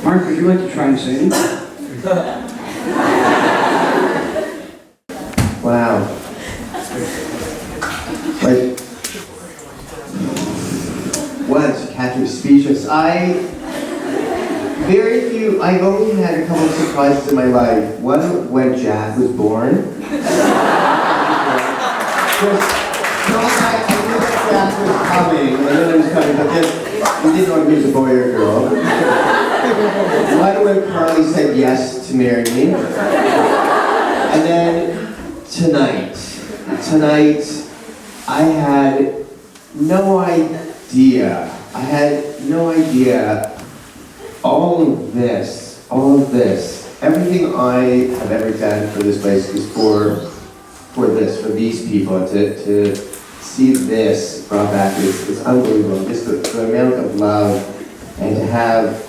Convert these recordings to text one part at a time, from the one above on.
Mark, would you like to try and sing? Wow. Like, what? Catherine speechless. I've only had a couple of surprises in my life. One when Jack was born. I knew that Jack was coming. I knew it was coming, but then we didn't know if he was a boy or a girl. One when Carly said yes to marry me. And then tonight, I had no idea. All of this, everything I have ever done for this place is for these people, to see this brought back, it's unbelievable. Just the amount of love, and to have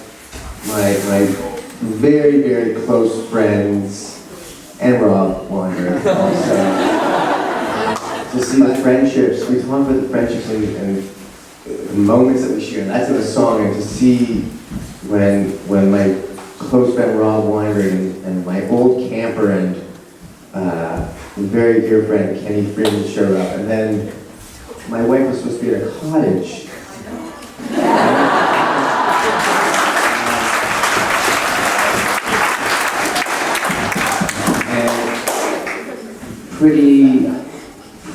my very, very close friends, and Rob wander also. To see the friendships, we talk about the friendships and the moments that we share, and that's in a song, and to see when my close friend Rob wandered and my old camper and very dear friend Kenny Freeman showed up, and then my wife was supposed to be at a cottage.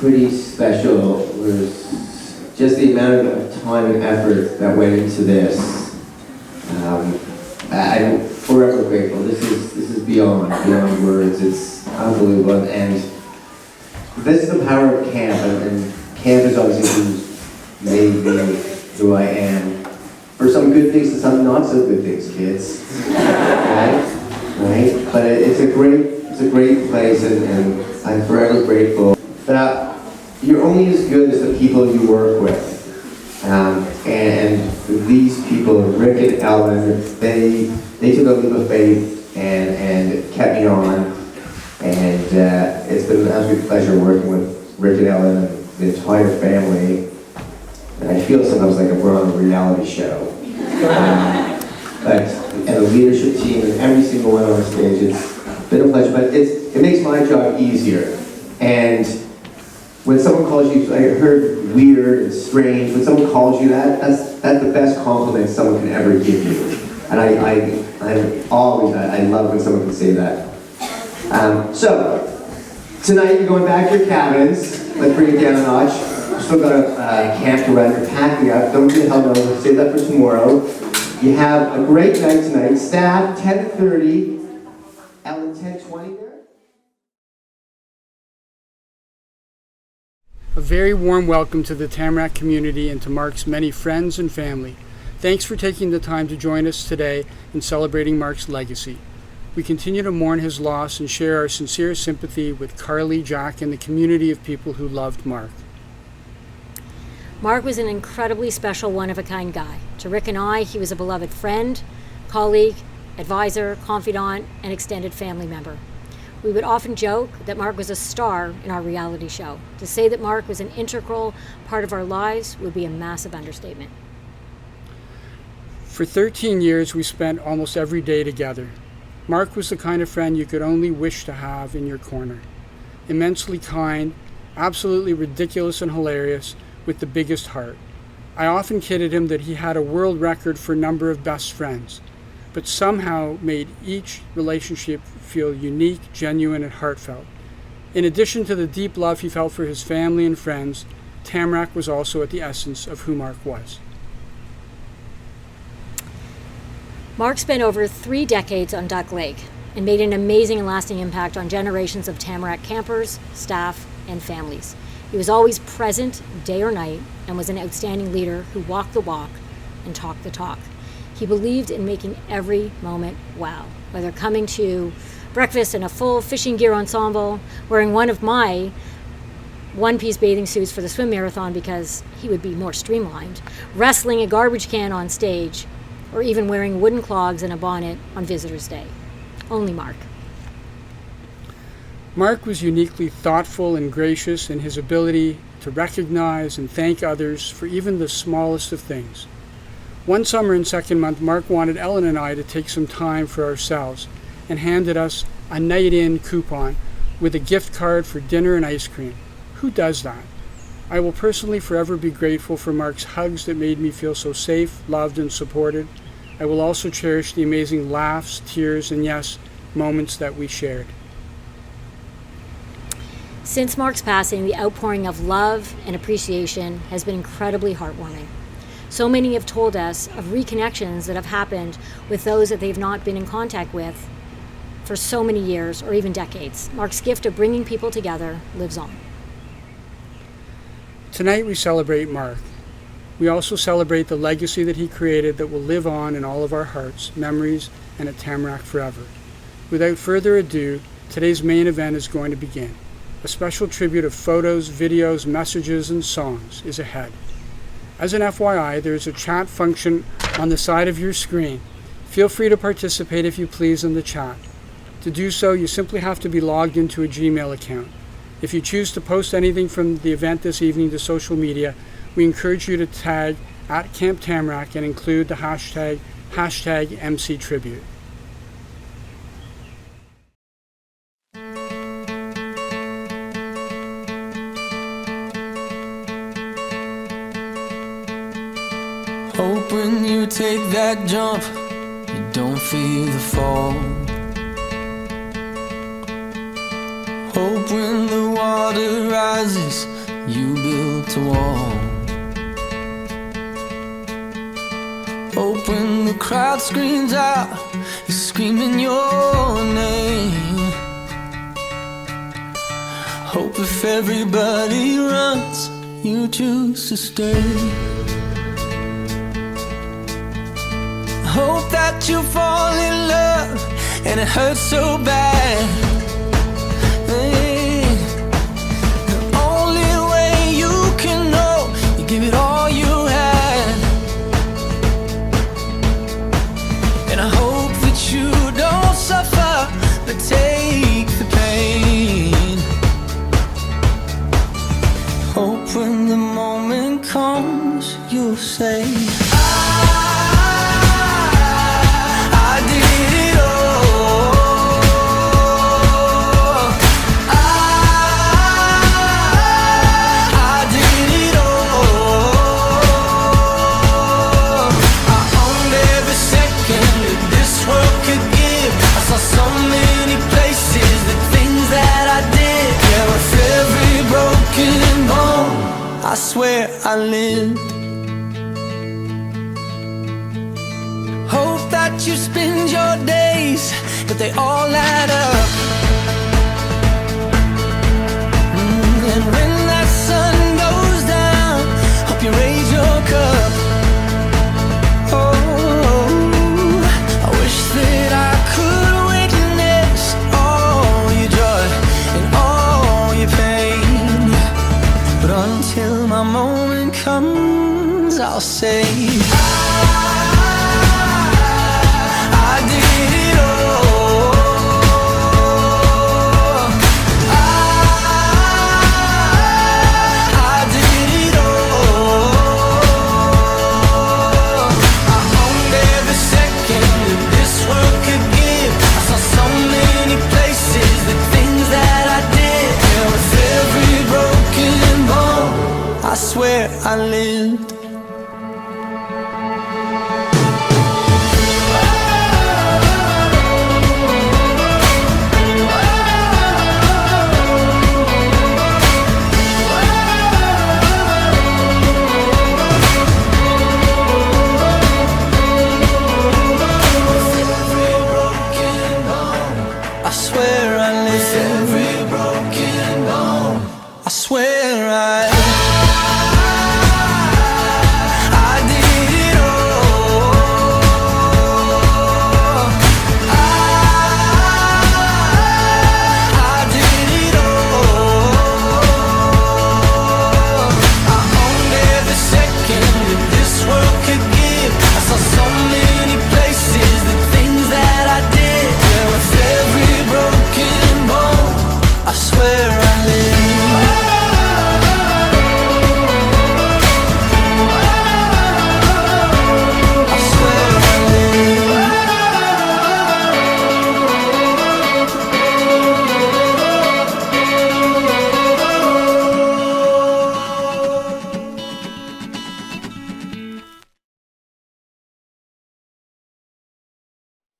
Pretty special was just the amount of time and effort that went into this. I'm forever grateful. This is beyond words. It's unbelievable, and this is the power of camp, and camp is obviously who's made me who I am. For some good things and some not so good things, kids. Right? But it's a great place, and I'm forever grateful. But you're only as good as the people you work with. And these people, Rick and Ellen, they took a leap of faith and kept me on. And it's been an absolute pleasure working with Rick and Ellen and the entire family. And I feel sometimes like we're on a reality show. And the leadership team and every single one on stage, it's been a pleasure, but it makes my job easier. And when someone calls you, I heard weird and strange, when someone calls you that's the best compliment someone can ever give you. And I love when someone can say that. So, tonight you're going back to your cabins. Let's bring it down a notch. We've still got a camp to run. You're packing up. Don't get the hell no. Save that for tomorrow. You have a great night tonight. Staff, 10:30. Ellen, 10:20 there. A very warm welcome to the Tamarack community and to Marc's many friends and family. Thanks for taking the time to join us today in celebrating Marc's legacy. We continue to mourn his loss and share our sincere sympathy with Carly, Jack, and the community of people who loved Marc. Marc was an incredibly special, one-of-a-kind guy. To Rick and I, he was a beloved friend, colleague, advisor, confidant, and extended family member. We would often joke that Marc was a star in our reality show. To say that Marc was an integral part of our lives would be a massive understatement. For 13 years, we spent almost every day together. Marc was the kind of friend you could only wish to have in your corner. Immensely kind, absolutely ridiculous and hilarious, with the biggest heart. I often kidded him that he had a world record for number of best friends, but somehow made each relationship feel unique, genuine, and heartfelt. In addition to the deep love he felt for his family and friends, Tamarack was also at the essence of who Marc was. Marc spent over 3 decades on Duck Lake and made an amazing and lasting impact on generations of Tamarack campers, staff, and families. He was always present, day or night, and was an outstanding leader who walked the walk and talked the talk. He believed in making every moment wow, whether coming to breakfast in a full fishing gear ensemble, wearing one of my one-piece bathing suits for the swim marathon because he would be more streamlined, wrestling a garbage can on stage, or even wearing wooden clogs and a bonnet on Visitor's Day. Only Marc. Marc was uniquely thoughtful and gracious in his ability to recognize and thank others for even the smallest of things. One summer in second month, Marc wanted Ellen and I to take some time for ourselves and handed us a night in coupon with a gift card for dinner and ice cream. Who does that? I will personally forever be grateful for Marc's hugs that made me feel so safe, loved, and supported. I will also cherish the amazing laughs, tears, and yes, moments that we shared. Since Marc's passing, the outpouring of love and appreciation has been incredibly heartwarming. So many have told us of reconnections that have happened with those that they've not been in contact with for so many years or even decades. Marc's gift of bringing people together lives on. Tonight we celebrate Marc. We also celebrate the legacy that he created that will live on in all of our hearts, memories, and at Tamarack forever. Without further ado, today's main event is going to begin. A special tribute of photos, videos, messages, and songs is ahead. As an FYI, there is a chat function on the side of your screen. Feel free to participate if you please in the chat. To do so, you simply have to be logged into a Gmail account. If you choose to post anything from the event this evening to social media, we encourage you to tag @Camp Tamarack and include the hashtag #MCTribute. Hope when you take that jump, you don't feel the fall. Hope when the water rises, you built a wall. Hope when the crowd screams out, you're screaming your name. Hope if everybody runs, you choose to stay. Hope that you fall in love and it hurts so bad. Hey, the only way you can know, you give it all you had. And I hope that you don't suffer, but take the pain. Hope when the moment comes, you'll say, I swear I lived. Hope that you spend your days, but they all add up. And when that sun goes down, hope you raise your cup. Oh, I wish that I could witness all your joy and all your pain. But until my moment comes, I'll say I did it all.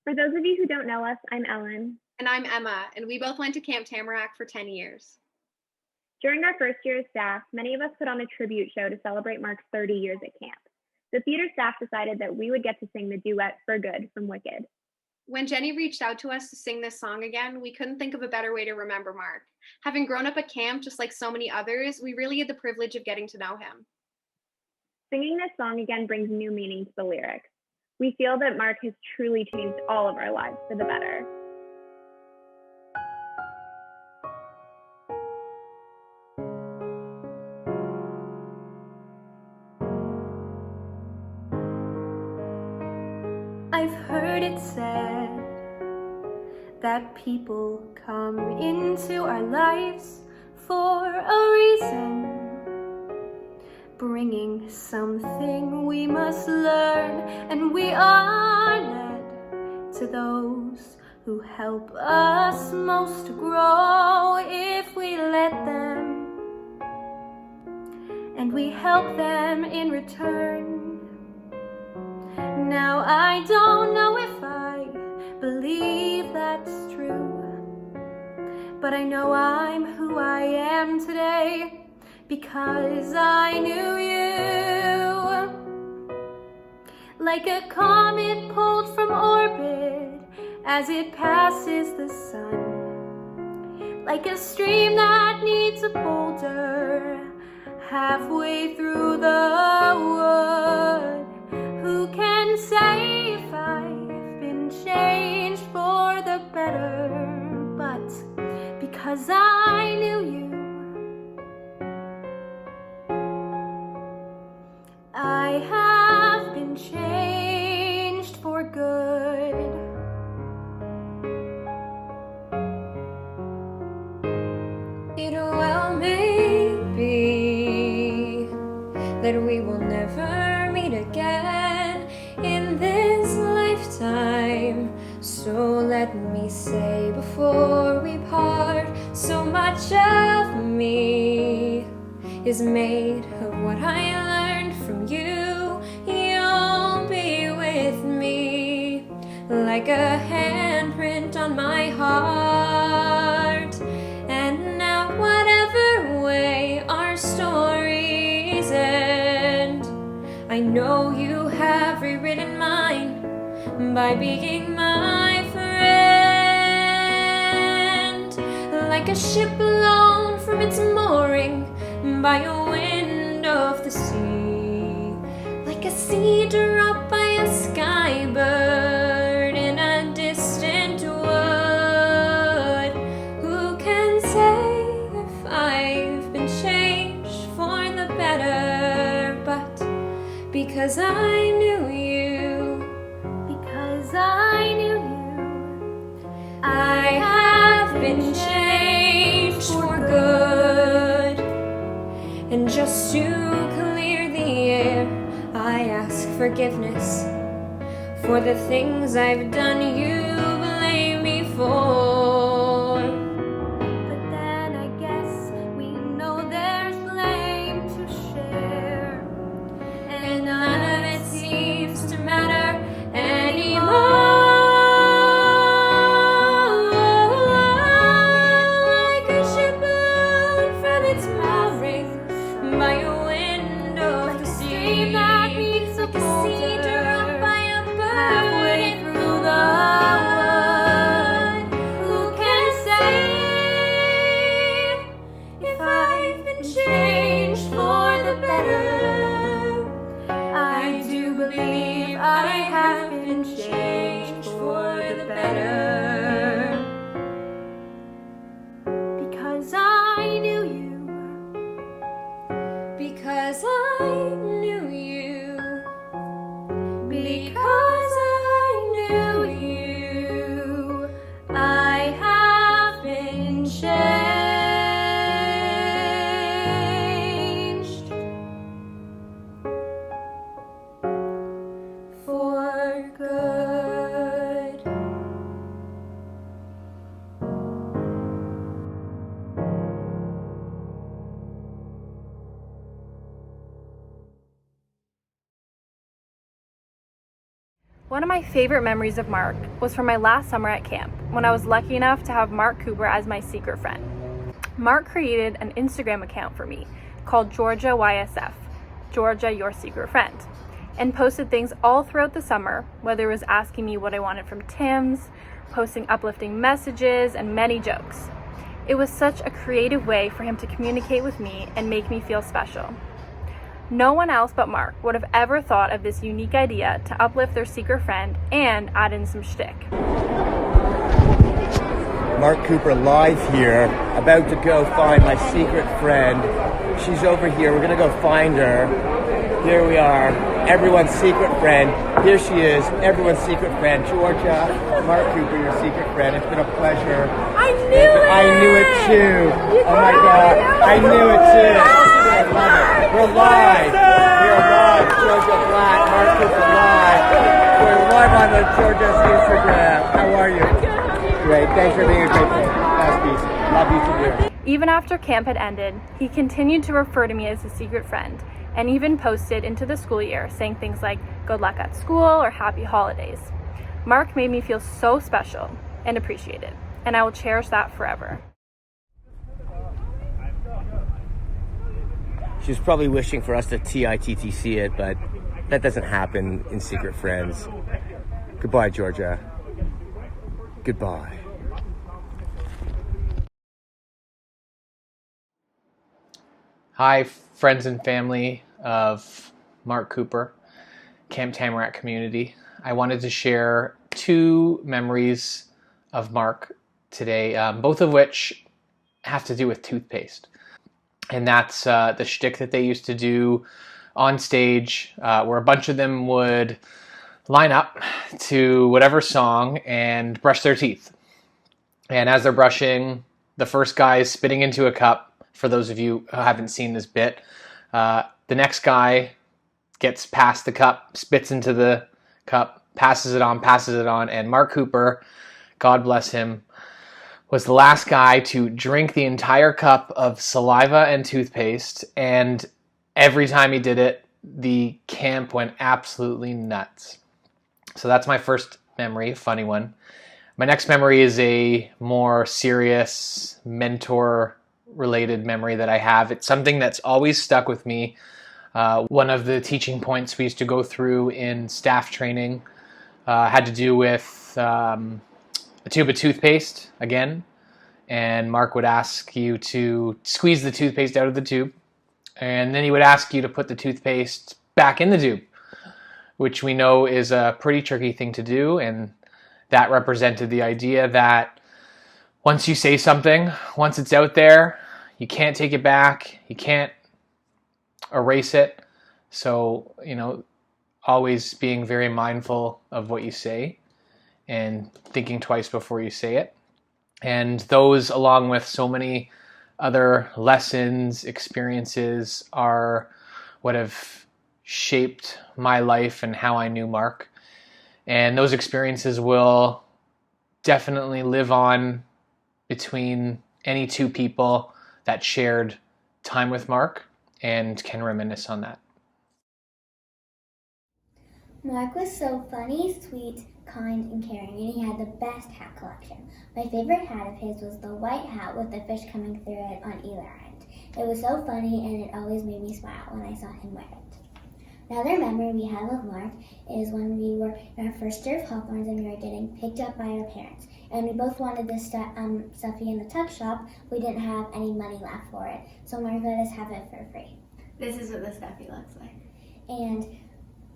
For those of you who don't know us, I'm Ellen. And I'm Emma, and we both went to Camp Tamarack for 10 years. During our first year as staff, many of us put on a tribute show to celebrate Mark's 30 years at camp. The theater staff decided that we would get to sing the duet For Good from Wicked. When Jenny reached out to us to sing this song again, we couldn't think of a better way to remember Mark. Having grown up at camp just like so many others, we really had the privilege of getting to know him. Singing this song again brings new meaning to the lyrics. We feel that Mark has truly changed all of our lives for the better. I've heard it said that people come into our lives for a reason, bringing something we must learn, and we are led to those who help us most grow if we let them, and we help them in return. Now I don't know if I believe that's true, but I know I'm who I am today because I knew you. Like a comet pulled from orbit as it passes the sun, like a stream that needs a boulder halfway through the wood. Who can say if I've been changed for the better? But because I knew you, I have been changed for good. It well may be that we will never meet again in this lifetime. So let me say before we part, so much of me is made of what I learned from you. You'll be with me like a handprint on my heart. And now whatever way our stories end, I know you have rewritten mine by being my friend. Like a ship blown from its mooring by a wind of the sea, like a seed dropped by a skybird in a distant wood. Who can say if I've been changed for the better? But because I knew you, because I knew you, I have been changed for good. And just to clear the air, I ask forgiveness for the things I've done you blame me for. but then I guess we know there's blame to share, And none of it seems to matter anymore. Like a ship blown from its mooring by a wind of the sea, that needs a like a seed dropped by a bird halfway in through the wood. wood. Who One of my favorite memories of Marc was from my last summer at camp, when I was lucky enough to have Marc Cooper as my secret friend. Marc created an Instagram account for me called Georgia YSF, Georgia Your Secret Friend, and posted things all throughout the summer, whether it was asking me what I wanted from Tim's, posting uplifting messages, and many jokes. It was such a creative way for him to communicate with me and make me feel special. No one else but Marc would have ever thought of this unique idea to uplift their secret friend and add in some shtick. Marc Cooper live here, about to go find my secret friend. She's over here, we're gonna go find her. Here we are, everyone's secret friend. Here she is, everyone's secret friend, Georgia. Marc Cooper, your secret friend. It's been a pleasure. I knew it! I knew it too. Oh my God, I knew it too. I love it. We're live. We're live. Georgia Black, Marc Cooper live. We're live on the Georgia's Instagram. How are you? Great. Thanks for being a great friend. Last piece. Love you too. Even after camp had ended, he continued to refer to me as his secret friend, and even posted into the school year saying things like good luck at school or happy holidays. Marc made me feel so special and appreciated, and I will cherish that forever. She was probably wishing for us to TITTC it, but that doesn't happen in Secret Friends. Goodbye, Georgia. Goodbye. Hi, friends and family of Marc Cooper, Camp Tamarack community. I wanted to share two memories of Marc today, both of which have to do with toothpaste. And that's the shtick that they used to do on stage, where a bunch of them would line up to whatever song and brush their teeth. And as they're brushing, the first guy is spitting into a cup. For those of you who haven't seen this bit, the next guy gets past the cup, spits into the cup, passes it on, and Marc Cooper, God bless him, was the last guy to drink the entire cup of saliva and toothpaste, and every time he did it, the camp went absolutely nuts. So that's my first memory, a funny one. My next memory is a more serious mentor-related memory that I have. It's something that's always stuck with me. One of the teaching points we used to go through in staff training had to do with a tube of toothpaste again, and Marc would ask you to squeeze the toothpaste out of the tube, and then he would ask you to put the toothpaste back in the tube, which we know is a pretty tricky thing to do, and that represented the idea that once you say something, once it's out there, you can't take it back, you can't erase it. So, always being very mindful of what you say and thinking twice before you say it. And those, along with so many other lessons, experiences, are what have shaped my life and how I knew Marc. And those experiences will definitely live on between any two people that shared time with Marc and can reminisce on that. Marc was so funny, sweet, kind, and caring, and he had the best hat collection. My favorite hat of his was the white hat with the fish coming through it on either end. It was so funny, and it always made me smile when I saw him wear it. Another memory we have of Marc is when we were in our first year of Hawthorns and we were getting picked up by our parents. And we both wanted this stuffy in the tuck shop. We didn't have any money left for it, so Marc let us have it for free. This is what the stuffy looks like. And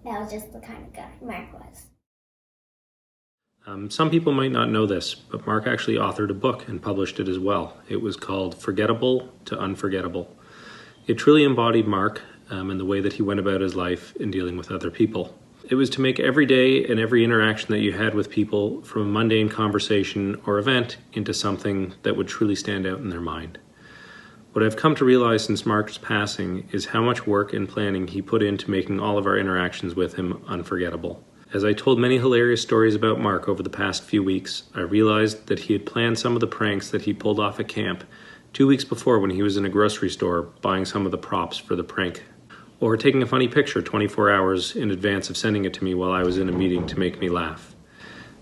that was just the kind of guy Marc was. Some people might not know this, but Marc actually authored a book and published it as well. It was called Forgettable to Unforgettable. It truly embodied Marc and the way that he went about his life in dealing with other people. It was to make every day and every interaction that you had with people, from a mundane conversation or event, into something that would truly stand out in their mind. What I've come to realize since Marc's passing is how much work and planning he put into making all of our interactions with him unforgettable. As I told many hilarious stories about Marc over the past few weeks, I realized that he had planned some of the pranks that he pulled off at camp 2 weeks before when he was in a grocery store buying some of the props for the prank. or taking a funny picture 24 hours in advance of sending it to me while I was in a meeting to make me laugh.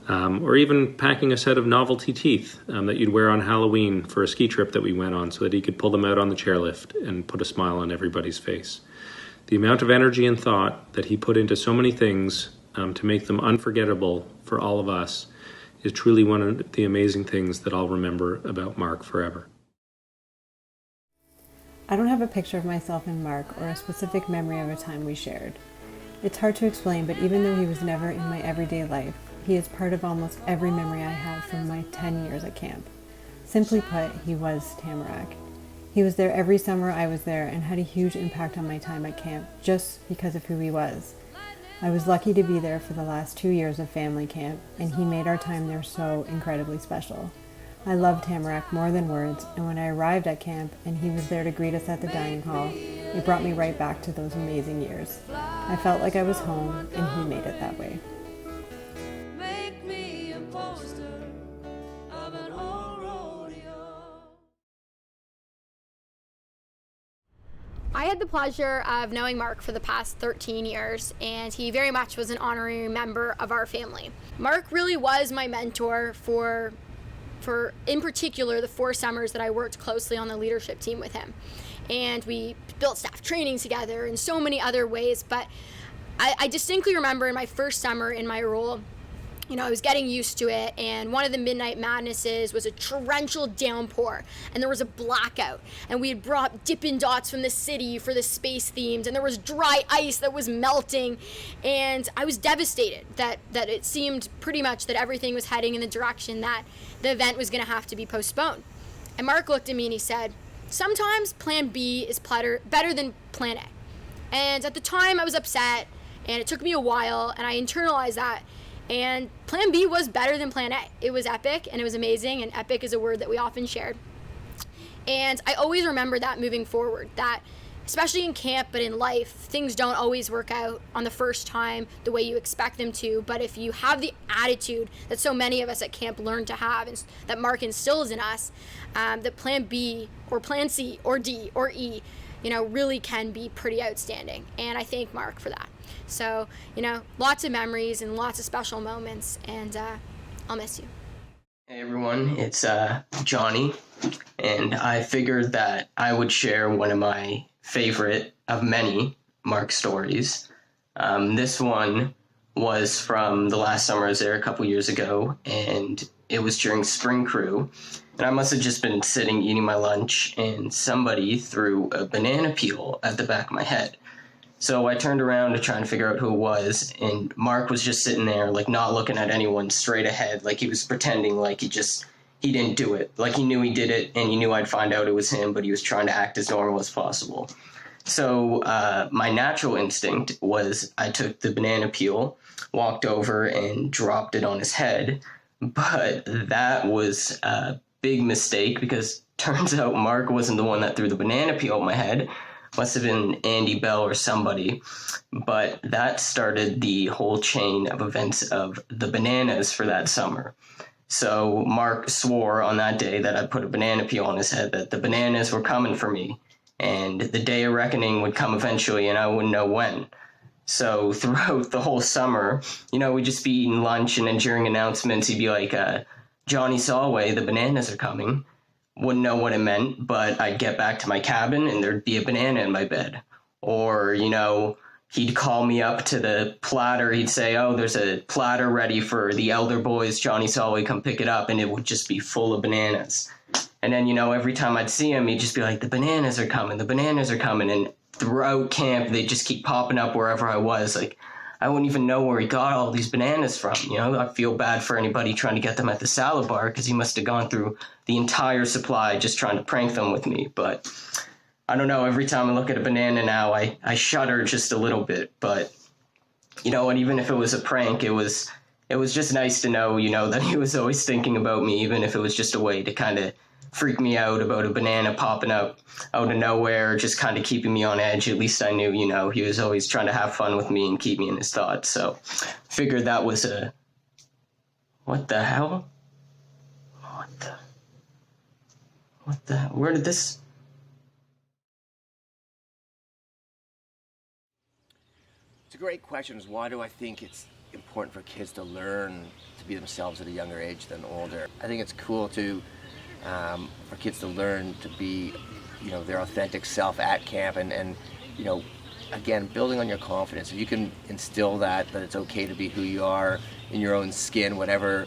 Or even packing a set of novelty teeth that you'd wear on Halloween for a ski trip that we went on so that he could pull them out on the chairlift and put a smile on everybody's face. The amount of energy and thought that he put into so many things to make them unforgettable for all of us is truly one of the amazing things that I'll remember about Marc forever. I don't have a picture of myself and Marc or a specific memory of a time we shared. It's hard to explain, but even though he was never in my everyday life, he is part of almost every memory I have from my 10 years at camp. Simply put, he was Tamarack. He was there every summer I was there and had a huge impact on my time at camp just because of who he was. I was lucky to be there for the last 2 years of family camp, and he made our time there so incredibly special. I loved Tamarack more than words, and when I arrived at camp and he was there to greet us at the dining hall, it brought me right back to those amazing years. I felt like I was home, and he made it that way. I had the pleasure of knowing Marc for the past 13 years, and he very much was an honorary member of our family. Marc really was my mentor for in particular the 4 summers that I worked closely on the leadership team with him. And we built staff training together in so many other ways, but I distinctly remember in my first summer in my role, I was getting used to it, and one of the Midnight Madnesses was a torrential downpour, and there was a blackout, and we had brought Dippin' Dots from the city for the space themes, and there was dry ice that was melting, and I was devastated that it seemed pretty much that everything was heading in the direction that the event was going to have to be postponed. And Marc looked at me and he said, "Sometimes plan B is better than plan A." And at the time I was upset, and it took me a while, and I internalized that. And plan B was better than plan A. It was epic, and it was amazing, and epic is a word that we often shared. And I always remember that moving forward, that especially in camp, but in life, things don't always work out on the first time the way you expect them to. But if you have the attitude that so many of us at camp learn to have, and that Marc instills in us, that plan B or plan C or D or E, really can be pretty outstanding. And I thank Marc for that. So, lots of memories and lots of special moments, and I'll miss you. Hey everyone, it's Johnny, and I figured that I would share one of my favorite of many Marc stories. This one was from the last summer I was there a couple years ago, and it was during spring crew, and I must have just been sitting eating my lunch, and somebody threw a banana peel at the back of my head. So I turned around to try and figure out who it was, and Marc was just sitting there, not looking at anyone, straight ahead, like he was pretending like he didn't do it. Like he knew he did it, and he knew I'd find out it was him, but he was trying to act as normal as possible. So my natural instinct was I took the banana peel, walked over, and dropped it on his head, but that was a big mistake, because turns out Marc wasn't the one that threw the banana peel at my head. Must have been Andy Bell or somebody, but that started the whole chain of events of the bananas for that summer. So Marc swore on that day that I put a banana peel on his head, that the bananas were coming for me, and the day of reckoning would come eventually, and I wouldn't know when. So throughout the whole summer, we'd just be eating lunch, and then during announcements, he'd be like, "Johnny Solway, the bananas are coming." Wouldn't know what it meant, but I'd get back to my cabin and there'd be a banana in my bed. Or, he'd call me up to the platter. He'd say, "Oh, there's a platter ready for the elder boys. Johnny Solway, come pick it up." And it would just be full of bananas. And then, every time I'd see him, he'd just be like, "The bananas are coming, the bananas are coming." And throughout camp, they'd just keep popping up wherever I was. I wouldn't even know where he got all these bananas from. I feel bad for anybody trying to get them at the salad bar, because he must have gone through the entire supply just trying to prank them with me. But I don't know, every time I look at a banana now, I shudder just a little bit. But you know what, even if it was a prank, it was just nice to know, that he was always thinking about me, even if it was just a way to kind of freak me out about a banana popping up out of nowhere, just kind of keeping me on edge. At least I knew, he was always trying to have fun with me and keep me in his thoughts. So figured that was what the hell? Where did this a great question. Is why do I think it's important for kids to learn to be themselves at a younger age than older? I think it's cool to for kids to learn to be, you know, their authentic self at camp, and you know, again, building on your confidence. If you can instill that it's okay to be who you are in your own skin, whatever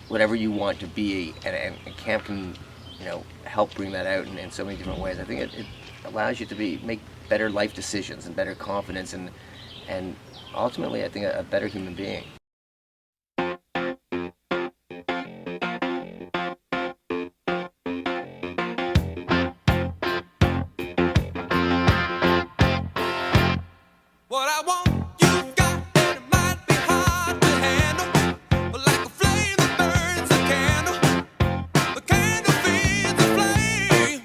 you want to be, and camp can, you know, help bring that out in so many different ways. I think it allows you to make better life decisions and better confidence, and ultimately, I think a better human being. What I want, you've got, and it might be hard to handle, but like a flame that burns a candle, the candle feeds the flame.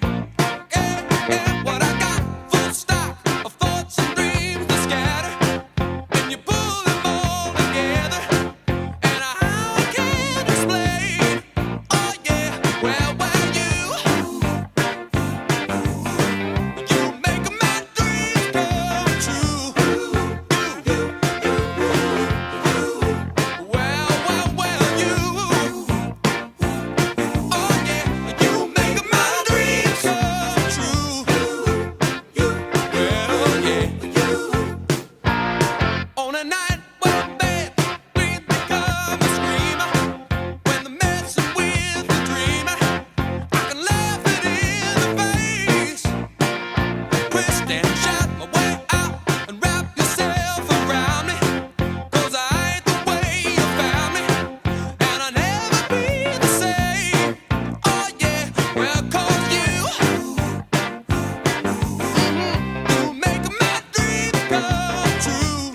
Yeah, yeah, what I got, full stock of thoughts and dreams that scatter, and you pull them all together, and I can't explain. Oh yeah, well, you make my dreams come true. On a night when babe, we become a screamer, when the messing with the dreamer, I can laugh it in the face, twist and shout my way out and wrap yourself around me, 'cause I ain't the way you found me, and I'll never be the same. Oh yeah, well, 'cause you make my dreams come true.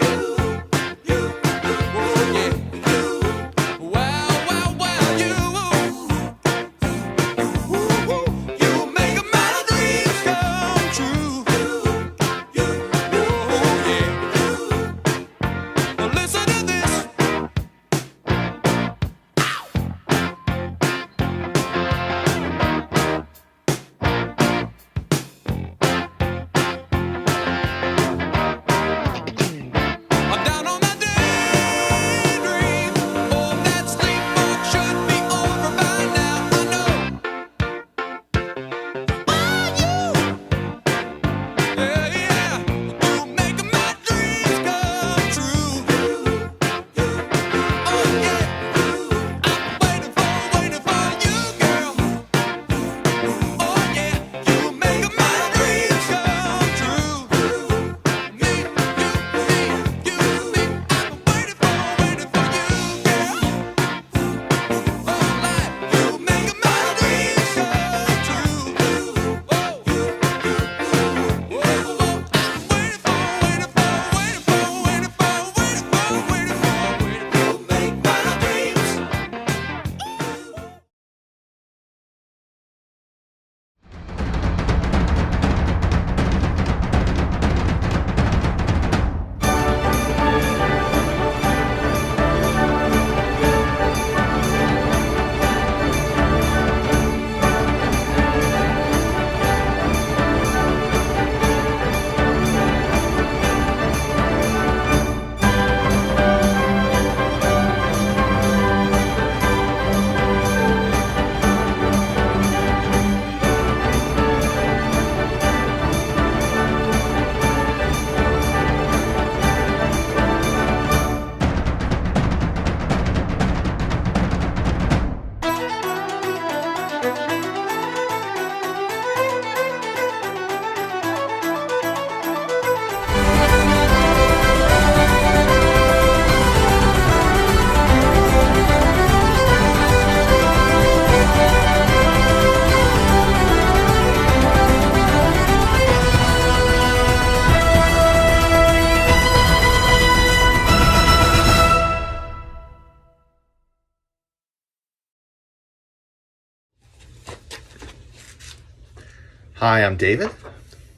Hi, I'm David.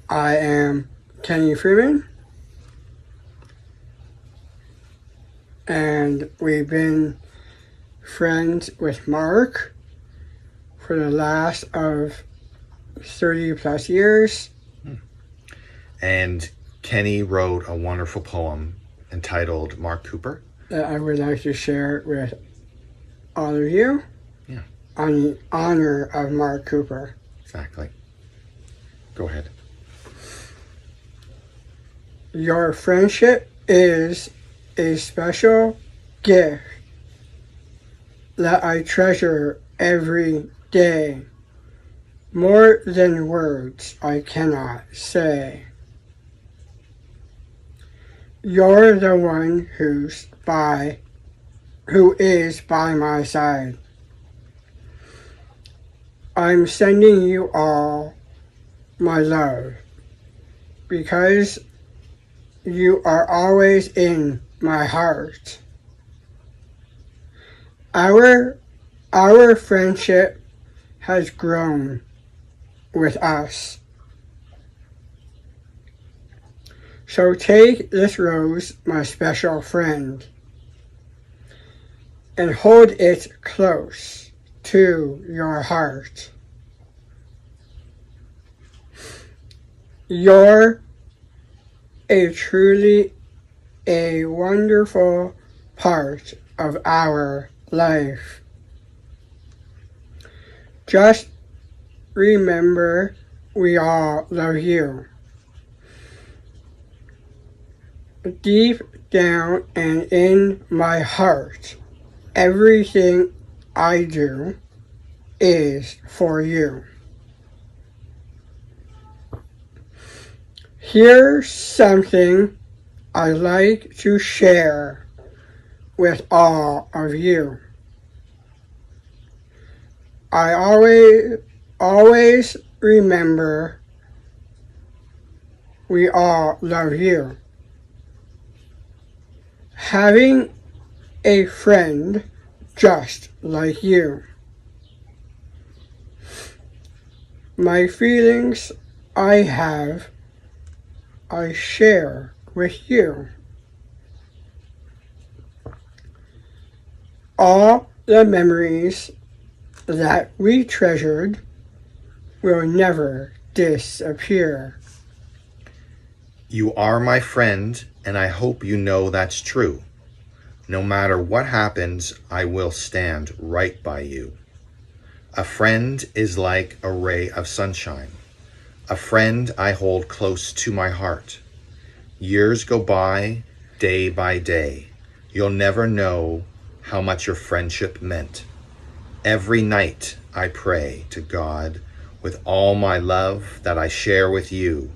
I am Kenny Freeman, and we've been friends with Mark for the last of 30 plus years. And Kenny wrote a wonderful poem entitled Marc Cooper that I would like to share with all of you. Yeah. On the honor of Marc Cooper. Exactly. Go ahead. Your friendship is a special gift that I treasure every day. More than words I cannot say. You're the one who is by my side. I'm sending you all my love because you are always in my heart. Our friendship has grown with us. So take this rose, my special friend, and hold it close to your heart. You're truly a wonderful part of our life. Just remember, we all love you. Deep down and in my heart, everything I do is for you. Here's something I like to share with all of you. I always remember we all love you. Having a friend just like you. My feelings I share with you. All the memories that we treasured will never disappear. You are my friend, and I hope you know that's true. No matter what happens, I will stand right by you. A friend is like a ray of sunshine. A friend I hold close to my heart. Years go by day. You'll never know how much your friendship meant. Every night I pray to God with all my love that I share with you.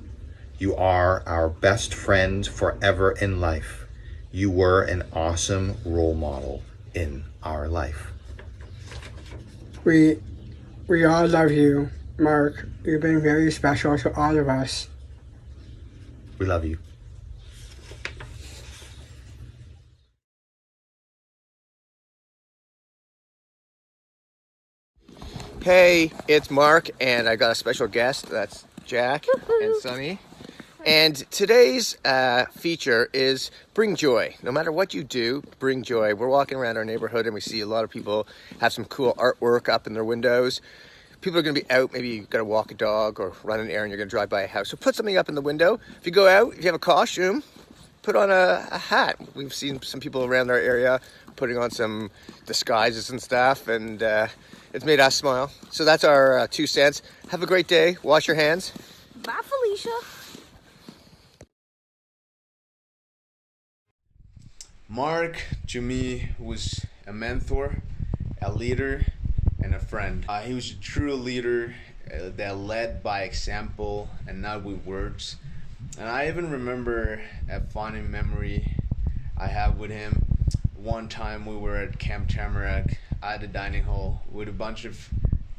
You are our best friend forever in life. You were an awesome role model in our life. We all love you, Marc. You've been very special to all of us. We love you. Hey, it's Mark, and I got a special guest. That's Jack and Sunny. And today's feature is bring joy. No matter what you do, bring joy. We're walking around our neighborhood and we see a lot of people have some cool artwork up in their windows. People are going to be out. Maybe you've got to walk a dog or run an errand. You're going to drive by a house. So put something up in the window. If you go out, if you have a costume, put on a hat. We've seen some people around our area putting on some disguises and stuff, and it's made us smile. So that's our 2 cents. Have a great day. Wash your hands. Bye, Felicia. Mark, to me, was a mentor, a leader, and a friend. He was a true leader that led by example and not with words. And I even remember a funny memory I have with him. One time we were at Camp Tamarack at the dining hall with a bunch of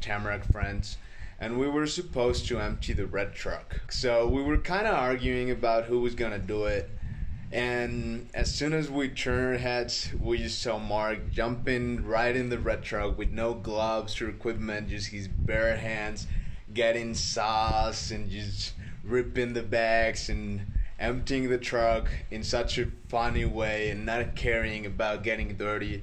Tamarack friends, and we were supposed to empty the red truck. So we were kind of arguing about who was gonna do it. And as soon as we turned heads, we just saw Mark jumping right in the red truck with no gloves or equipment, just his bare hands, getting sauce and just ripping the bags and emptying the truck in such a funny way and not caring about getting dirty.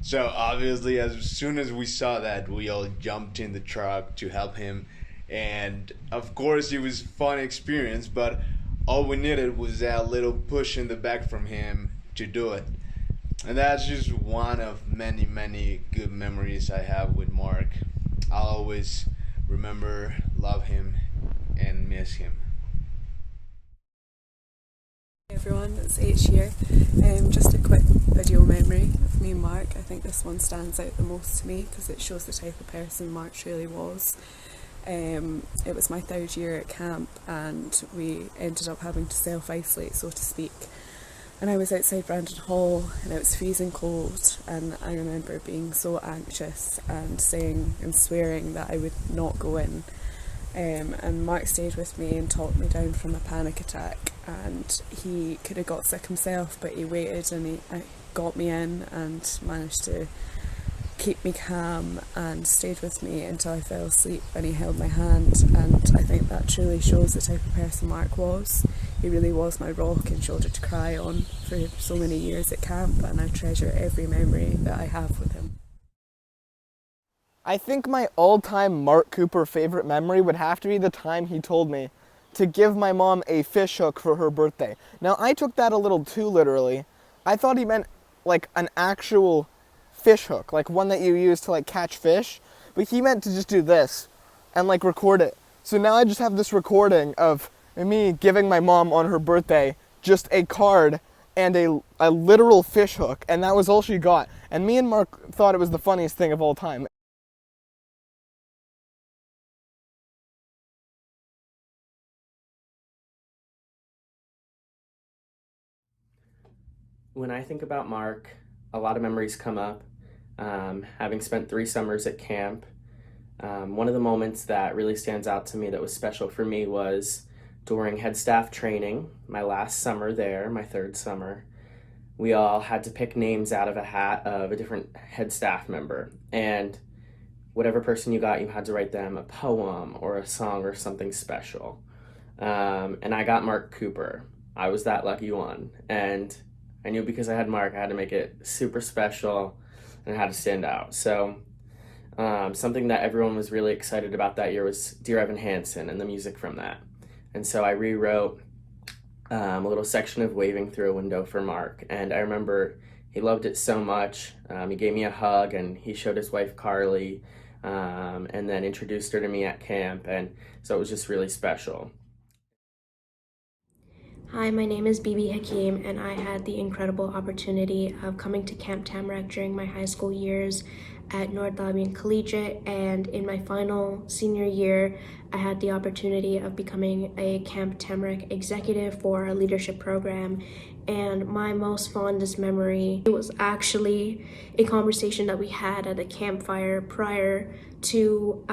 So obviously, as soon as we saw that, we all jumped in the truck to help him. And of course, it was a fun experience, but all we needed was that little push in the back from him, to do it. And that's just one of many, many good memories I have with Mark. I'll always remember, love him, and miss him. Hey everyone, it's H here. Just a quick video memory of me and Mark. I think this one stands out the most to me because it shows the type of person Mark truly was. It was my 3rd year at camp and we ended up having to self-isolate, so to speak. And I was outside Brandon Hall and it was freezing cold, and I remember being so anxious and saying and swearing that I would not go in. And Mark stayed with me and talked me down from a panic attack, and he could have got sick himself, but he waited and he got me in and managed to keep me calm and stayed with me until I fell asleep, and he held my hand. And I think that truly shows the type of person Mark was. He really was my rock and shoulder to cry on for so many years at camp, and I treasure every memory that I have with him. I think my all-time Marc Cooper favorite memory would have to be the time he told me to give my mom a fish hook for her birthday. Now, I took that a little too literally. I thought he meant like an actual fish hook, like one that you use to like catch fish, but he meant to just do this and like record it. So now I just have this recording of me giving my mom on her birthday just a card and a literal fish hook, and that was all she got. And me and Mark thought it was the funniest thing of all time. When I think about Mark, a lot of memories come up. Having spent 3 summers at camp, one of the moments that really stands out to me that was special for me was during head staff training, my last summer there, my 3rd summer. We all had to pick names out of a hat of a different head staff member, and whatever person you got, you had to write them a poem or a song or something special. And I got Marc Cooper. I was that lucky one, and I knew because I had Mark, I had to make it super special and it had to stand out. So something that everyone was really excited about that year was Dear Evan Hansen and the music from that. And so I rewrote a little section of Waving Through a Window for Mark. And I remember he loved it so much. He gave me a hug and he showed his wife Carly and then introduced her to me at camp. And so it was just really special. Hi, my name is Bibi Hakim, and I had the incredible opportunity of coming to Camp Tamarack during my high school years at North Albion Collegiate, and in my final senior year, I had the opportunity of becoming a Camp Tamarack executive for our leadership program. And my most fondest memory was actually a conversation that we had at a campfire prior to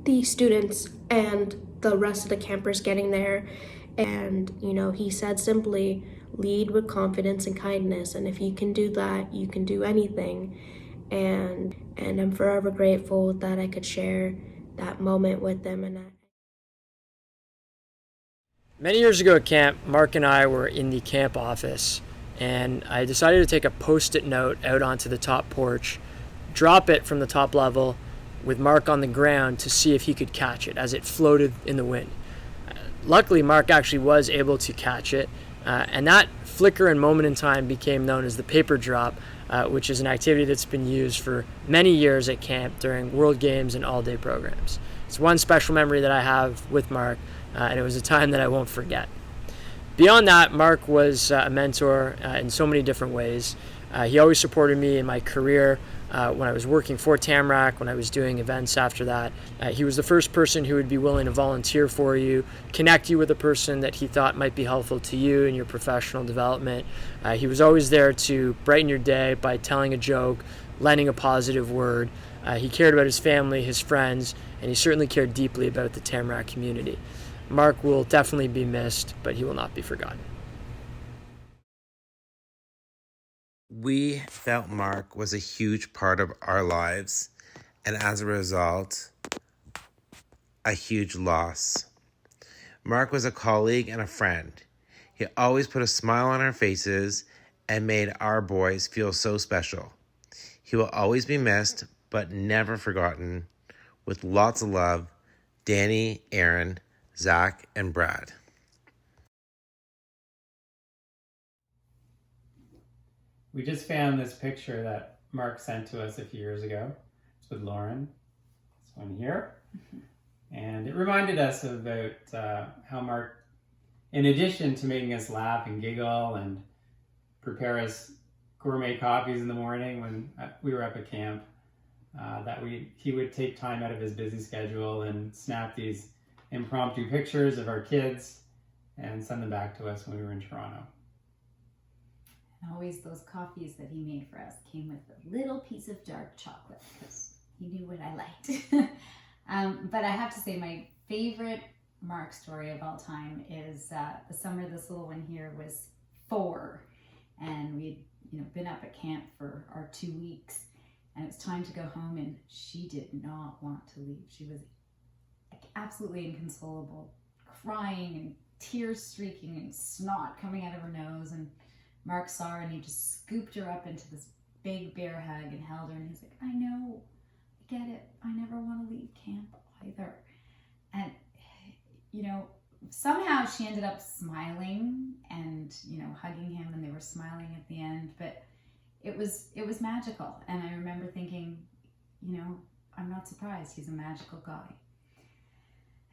the students and the rest of the campers getting there. And, you know, he said simply, lead with confidence and kindness. And if you can do that, you can do anything. And I'm forever grateful that I could share that moment with them. Many years ago at camp, Mark and I were in the camp office, and I decided to take a Post-it note out onto the top porch, drop it from the top level with Mark on the ground to see if he could catch it as it floated in the wind. Luckily, Mark actually was able to catch it, and that flicker and moment in time became known as the paper drop, which is an activity that's been used for many years at camp during World Games and all-day programs. It's one special memory that I have with Mark, and it was a time that I won't forget. Beyond that, Mark was a mentor in so many different ways. He always supported me in my career when I was working for Tamarack, when I was doing events after that. He was the first person who would be willing to volunteer for you, connect you with a person that he thought might be helpful to you in your professional development. He was always there to brighten your day by telling a joke, lending a positive word. He cared about his family, his friends, and he certainly cared deeply about the Tamarack community. Mark will definitely be missed, but he will not be forgotten. We felt Mark was a huge part of our lives, and as a result, a huge loss. Mark was a colleague and a friend. He always put a smile on our faces and made our boys feel so special. He will always be missed, but never forgotten. With lots of love, Danny, Aaron, Zach, and Brad. We just found this picture that Marc sent to us a few years ago. It's with Lauren. This one here. And it reminded us about how Marc, in addition to making us laugh and giggle and prepare us gourmet coffees in the morning when we were up at camp, he would take time out of his busy schedule and snap these impromptu pictures of our kids and send them back to us when we were in Toronto. And always those coffees that he made for us came with a little piece of dark chocolate because he knew what I liked. But I have to say my favorite Marc story of all time is the summer this little one here was 4, and we'd been up at camp for our 2 weeks, and it was time to go home, and she did not want to leave. She was absolutely inconsolable, crying and tears streaking and snot coming out of her nose, and Marc saw her and he just scooped her up into this big bear hug and held her, and he's like, I know, I get it, I never want to leave camp either. And somehow she ended up smiling and hugging him, and they were smiling at the end, but it was magical. And I remember thinking, I'm not surprised, he's a magical guy.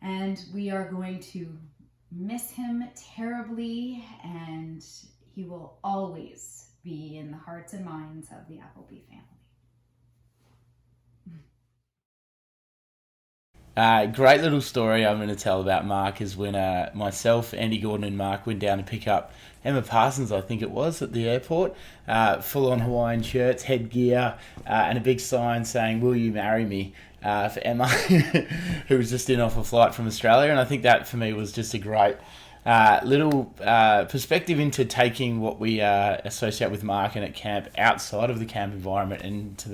And we are going to miss him terribly, and he will always be in the hearts and minds of the Appleby family. Great little story I'm going to tell about Marc is when myself, Andy Gordon and Marc went down to pick up Emma Parsons, I think it was, at the airport. Full-on Hawaiian shirts, headgear, and a big sign saying, will you marry me? For Emma, who was just in off a flight from Australia. And I think that for me was just a great little perspective into taking what we associate with Marc and at camp outside of the camp environment and into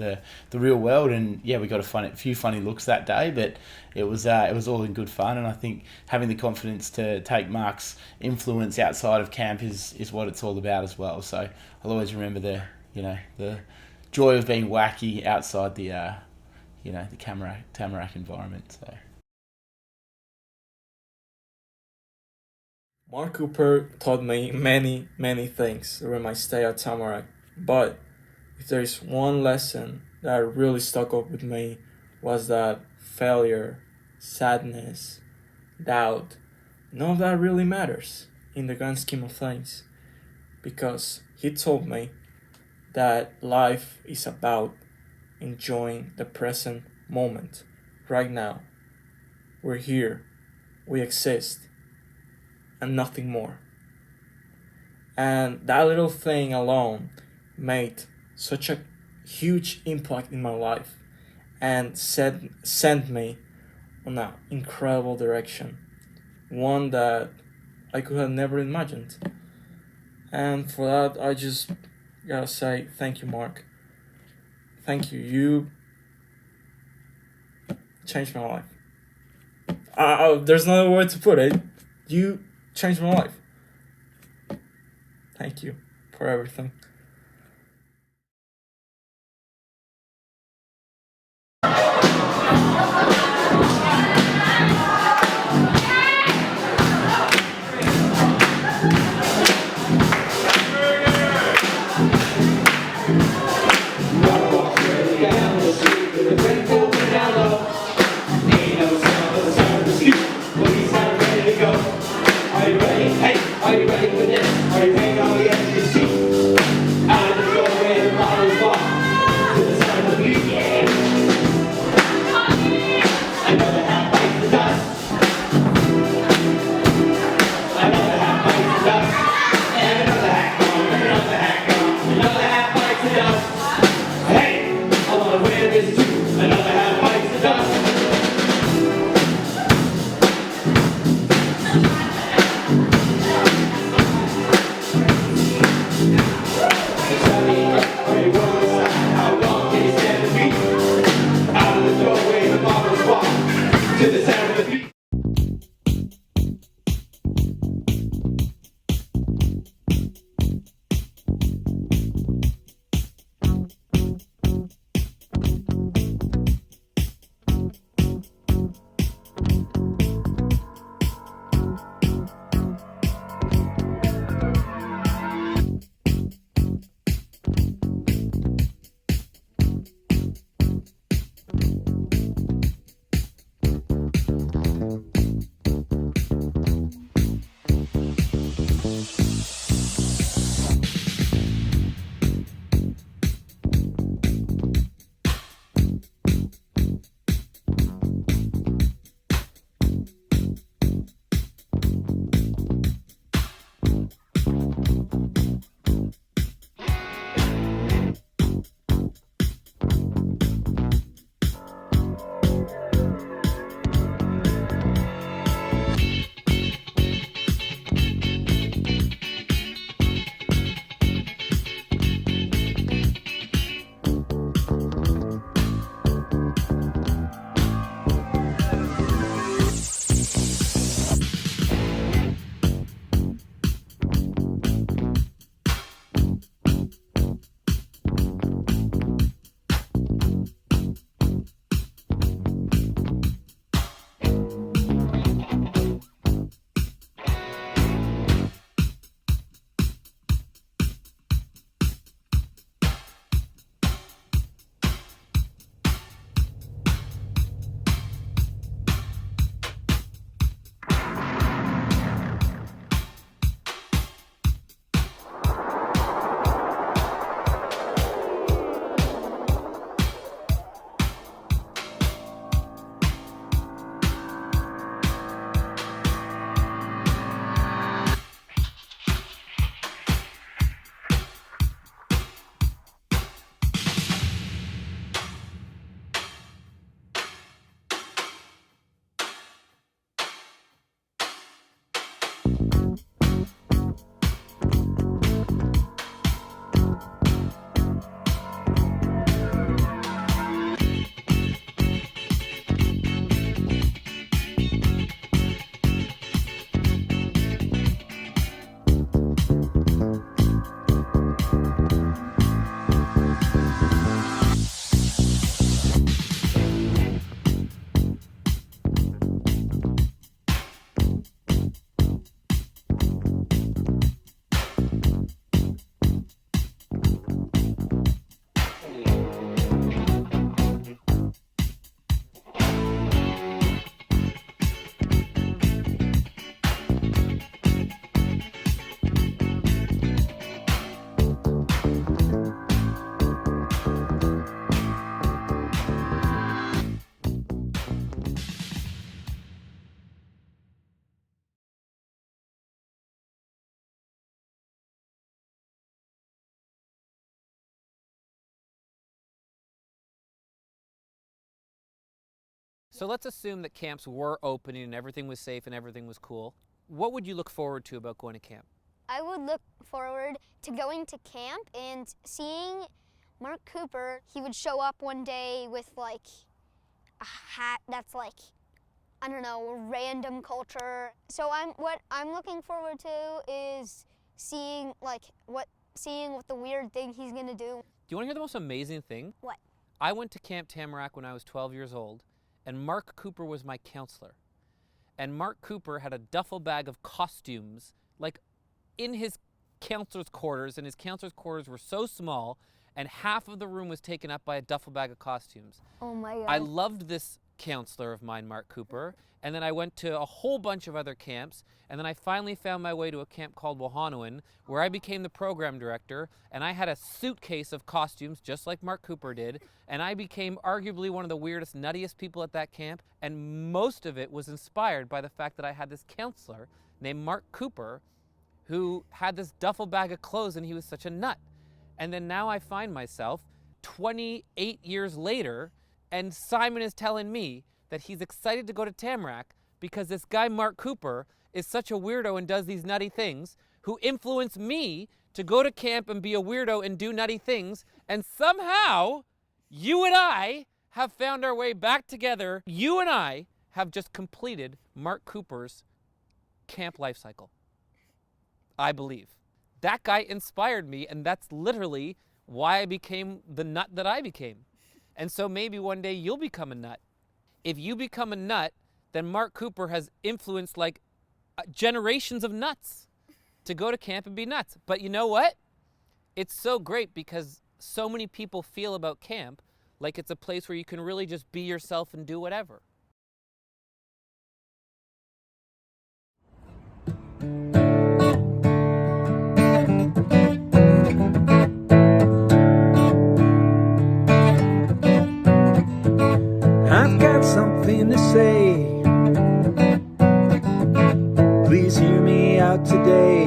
the real world. And yeah, we got a few funny looks that day, but it was all in good fun. And I think having the confidence to take Marc's influence outside of camp is what it's all about as well. So I'll always remember the joy of being wacky outside the Tamarack environment. So. Marc Cooper taught me many, many things during my stay at Tamarack, but if there is one lesson that really stuck up with me was that failure, sadness, doubt, none of that really matters in the grand scheme of things, because he told me that life is about enjoying the present moment. Right now, we're here, we exist, and nothing more. And that little thing alone made such a huge impact in my life and sent me on an incredible direction, one that I could have never imagined. And for that, I just gotta say thank you, Marc. Thank you. You changed my life. There's no other way to put it. You changed my life. Thank you for everything. Are you ready for this? Are you hanging on the edge of your seat? So let's assume that camps were opening and everything was safe and everything was cool. What would you look forward to about going to camp? I would look forward to going to camp and seeing Marc Cooper. He would show up one day with like a hat that's like, I don't know, random culture. So what I'm looking forward to is seeing what the weird thing he's gonna do. Do you want to hear the most amazing thing? What? I went to Camp Tamarack when I was 12 years old, and Marc Cooper was my counselor. And Marc Cooper had a duffel bag of costumes, like in his counselor's quarters, and his counselor's quarters were so small, and half of the room was taken up by a duffel bag of costumes. Oh my God. I loved this counselor of mine, Marc Cooper, and then I went to a whole bunch of other camps, and then I finally found my way to a camp called Henau, where I became the program director, and I had a suitcase of costumes, just like Marc Cooper did, and I became arguably one of the weirdest, nuttiest people at that camp, and most of it was inspired by the fact that I had this counselor named Marc Cooper, who had this duffel bag of clothes, and he was such a nut. And then now I find myself 28 years later, and Simon is telling me that he's excited to go to Tamarack because this guy Marc Cooper is such a weirdo and does these nutty things, who influenced me to go to camp and be a weirdo and do nutty things, and somehow you and I have found our way back together. You and I have just completed Marc Cooper's camp life cycle, I believe. That guy inspired me, and that's literally why I became the nut that I became. And so maybe one day you'll become a nut. If you become a nut, then Marc Cooper has influenced like generations of nuts to go to camp and be nuts. But you know what? It's so great because so many people feel about camp like it's a place where you can really just be yourself and do whatever. I've got something to say. Please hear me out today.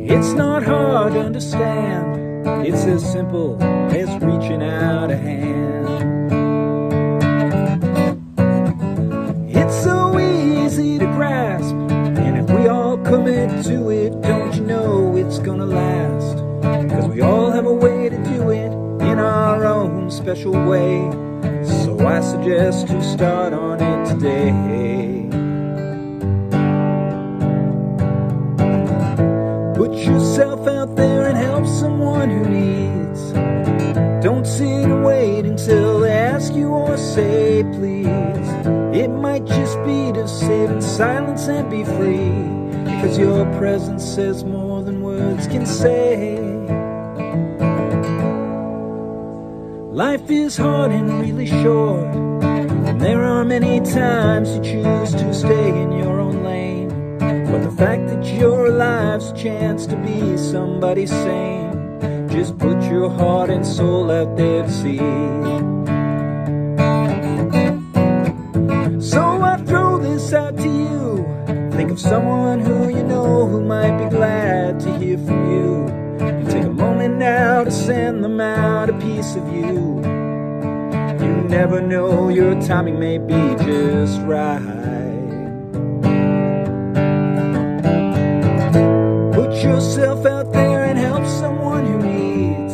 It's not hard to understand. It's as simple as reaching out a hand. It's so easy to grasp, and if we all commit to it, don't you know it's gonna last? 'Cause we all have a way to do it in our own special way. So I suggest to start on it today. Put yourself out there and help someone who needs. Don't sit and wait until they ask you or say please. It might just be to sit in silence and be free, because your presence says more than words can say. Life is hard and really short, and there are many times you choose to stay in your own lane. But the fact that you're alive's a chance to be somebody sane. Just put your heart and soul out there to see. So I throw this out to you. Think of someone who you know who might be glad to hear from you. And take a moment now to send them out a piece of you. You never know, your timing may be just right. Put yourself out there and help someone who needs.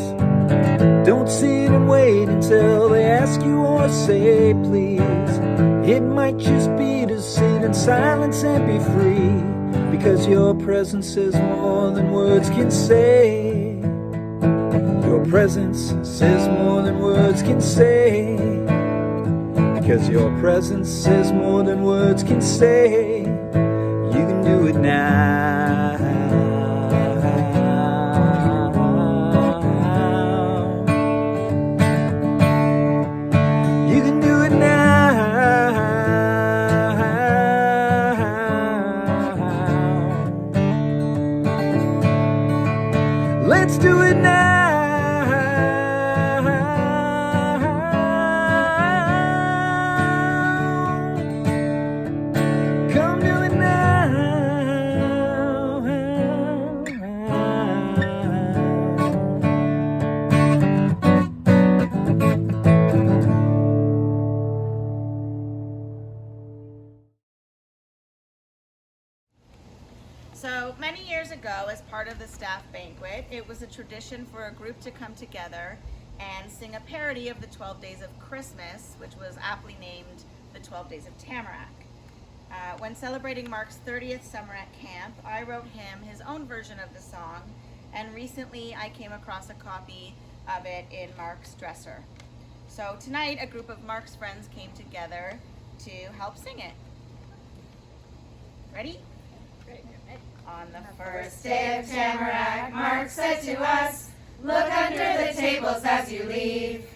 Don't sit and wait until they ask you or say please. It might just be to sit in silence and be free, because your presence says more than words can say. Your presence says more than words can say. Because your presence says more than words can say. You can do it now. You can do it now. Let's do it now. Come do it now. ago, as part of the staff banquet, it was a tradition for a group to come together and sing a parody of the 12 Days of Christmas, which was aptly named the 12 Days of Tamarack. When celebrating Marc's 30th summer at camp, I wrote him his own version of the song, and recently I came across a copy of it in Marc's dresser. So tonight, a group of Marc's friends came together to help sing it. Ready? On the first day of Tamarack, Marc said to us, "Look under the tables as you leave."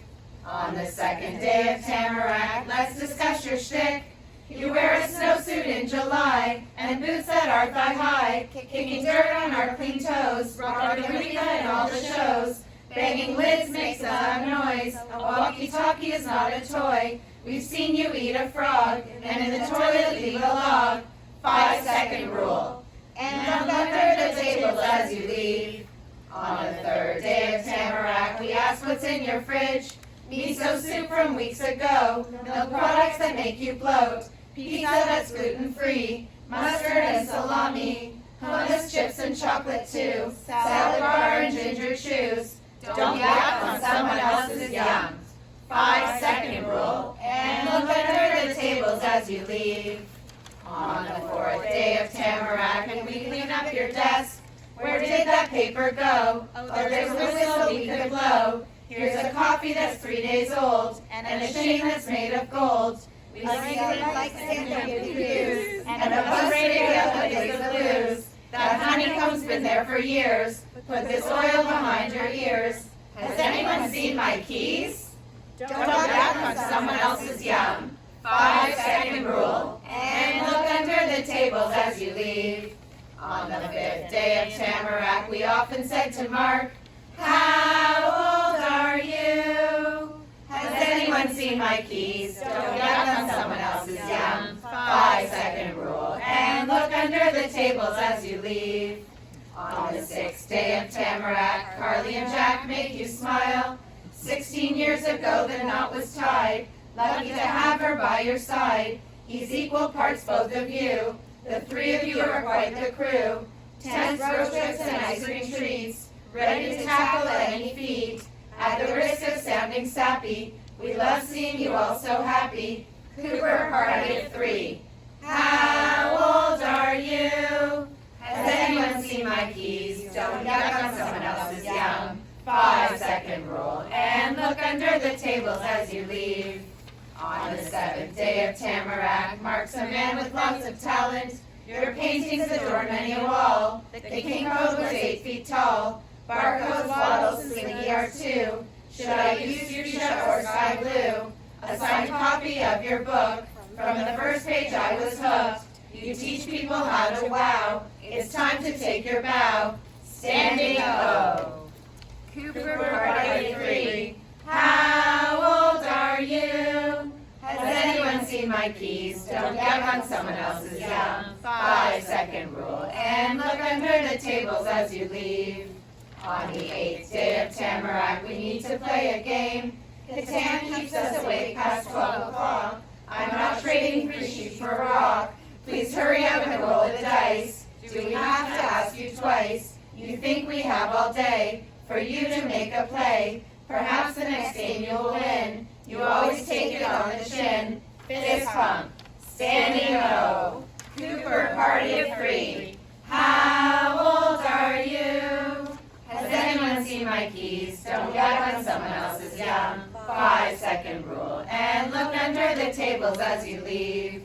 On the second day of Tamarack, let's discuss your shtick. You wear a snowsuit in July, and boots that are thigh-high, kicking dirt on our clean toes, rocking Rika in all the shows. Banging lids makes a loud noise, a walkie-talkie is not a toy. We've seen you eat a frog, and in the toilet leave a log. 5-second rule. And look under the tables as you leave. On the third day of Tamarack, we ask what's in your fridge. Miso soup from weeks ago, milk products that make you bloat, pizza that's gluten-free, mustard and salami, hummus, chips and chocolate too, salad bar and ginger chews. Don't yap on someone else's yum. 5-second rule. And look under the tables as you leave. On the fourth day of Tamarack, and we clean up your desk. Where did that paper go? Oh, there's a whistle we could blow. Here's a coffee that's 3 days old, and a chain that's made of gold. We sing it like Santa Cruz, and a bus radio that plays the blues. That honeycomb's been there for years. Put this oil behind your ears. Has anyone seen my keys? Don't yap on someone else's yum. 5-second rule. And look under the tables as you leave. On the fifth day of Tamarack, we often said to Marc, "How old are you? Has anyone seen my keys? Don't yap on someone else's yum." 5-second rule. And look under the tables as you leave. On the sixth day of Tamarack, Carly and Jack make you smile. 16 years ago the knot was tied. Lucky to have her by your side. He's equal parts both of you. The three of you are quite the crew. Tents, road trips, and ice cream treats. Ready to tackle any feat. At the risk of sounding sappy, we love seeing you all so happy. Cooper, party of 3. How old are you? Has anyone seen my keys? Don't yap on someone else's yum. 5-second rule. And look under the tables as you leave. On the seventh day of Tamarack, Marc's a man with lots of talent. Your paintings adorn many a wall. The king code was 8 feet tall. Barcodes, waddles, slinky are 2. Should I use fuchsia or sky blue? A signed copy of your book. From the first page I was hooked. You teach people how to wow. It's time to take your bow. Standing O. Cooper, party 3. How old are you? Has anyone seen my keys? Don't yap on someone else's yum. 5-second rule. And look under the tables as you leave. On the 8th day of Tamarack, we need to play a game. Catan keeps us awake past 12 o'clock. I'm not trading free sheep for rock. Please hurry up and roll the dice. Do we have to ask you twice? You think we have all day for you to make a play. Perhaps the next game you'll win. You always take it on the chin. Fist pump. Standing O. Cooper, party of 3. How old are you? Has anyone seen my keys? Don't yap on someone else's yum. 5-second rule. And look under the tables as you leave.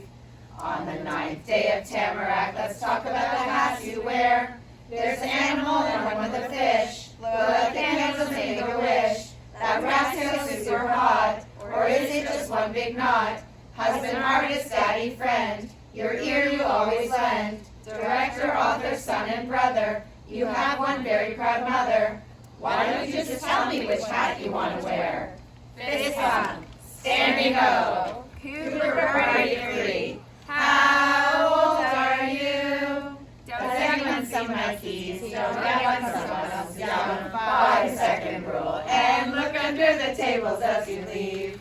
On the 9th day of Tamarack, let's talk about the hats you wear. There's an animal and one with a fish. Blow out the candles and make a wish. That rat tail super hot, or is it just one big knot? Husband, artist, daddy, friend, your ear you always lend. Director, author, son, and brother, you have one very proud mother. Why don't you just tell me which hat you want to wear? Fist pump. Standing O. Cooper, party 3. How old are you? Does anyone see my keys? Don't yap on someone else's yum. 5-second rule. And look under the tables as you leave.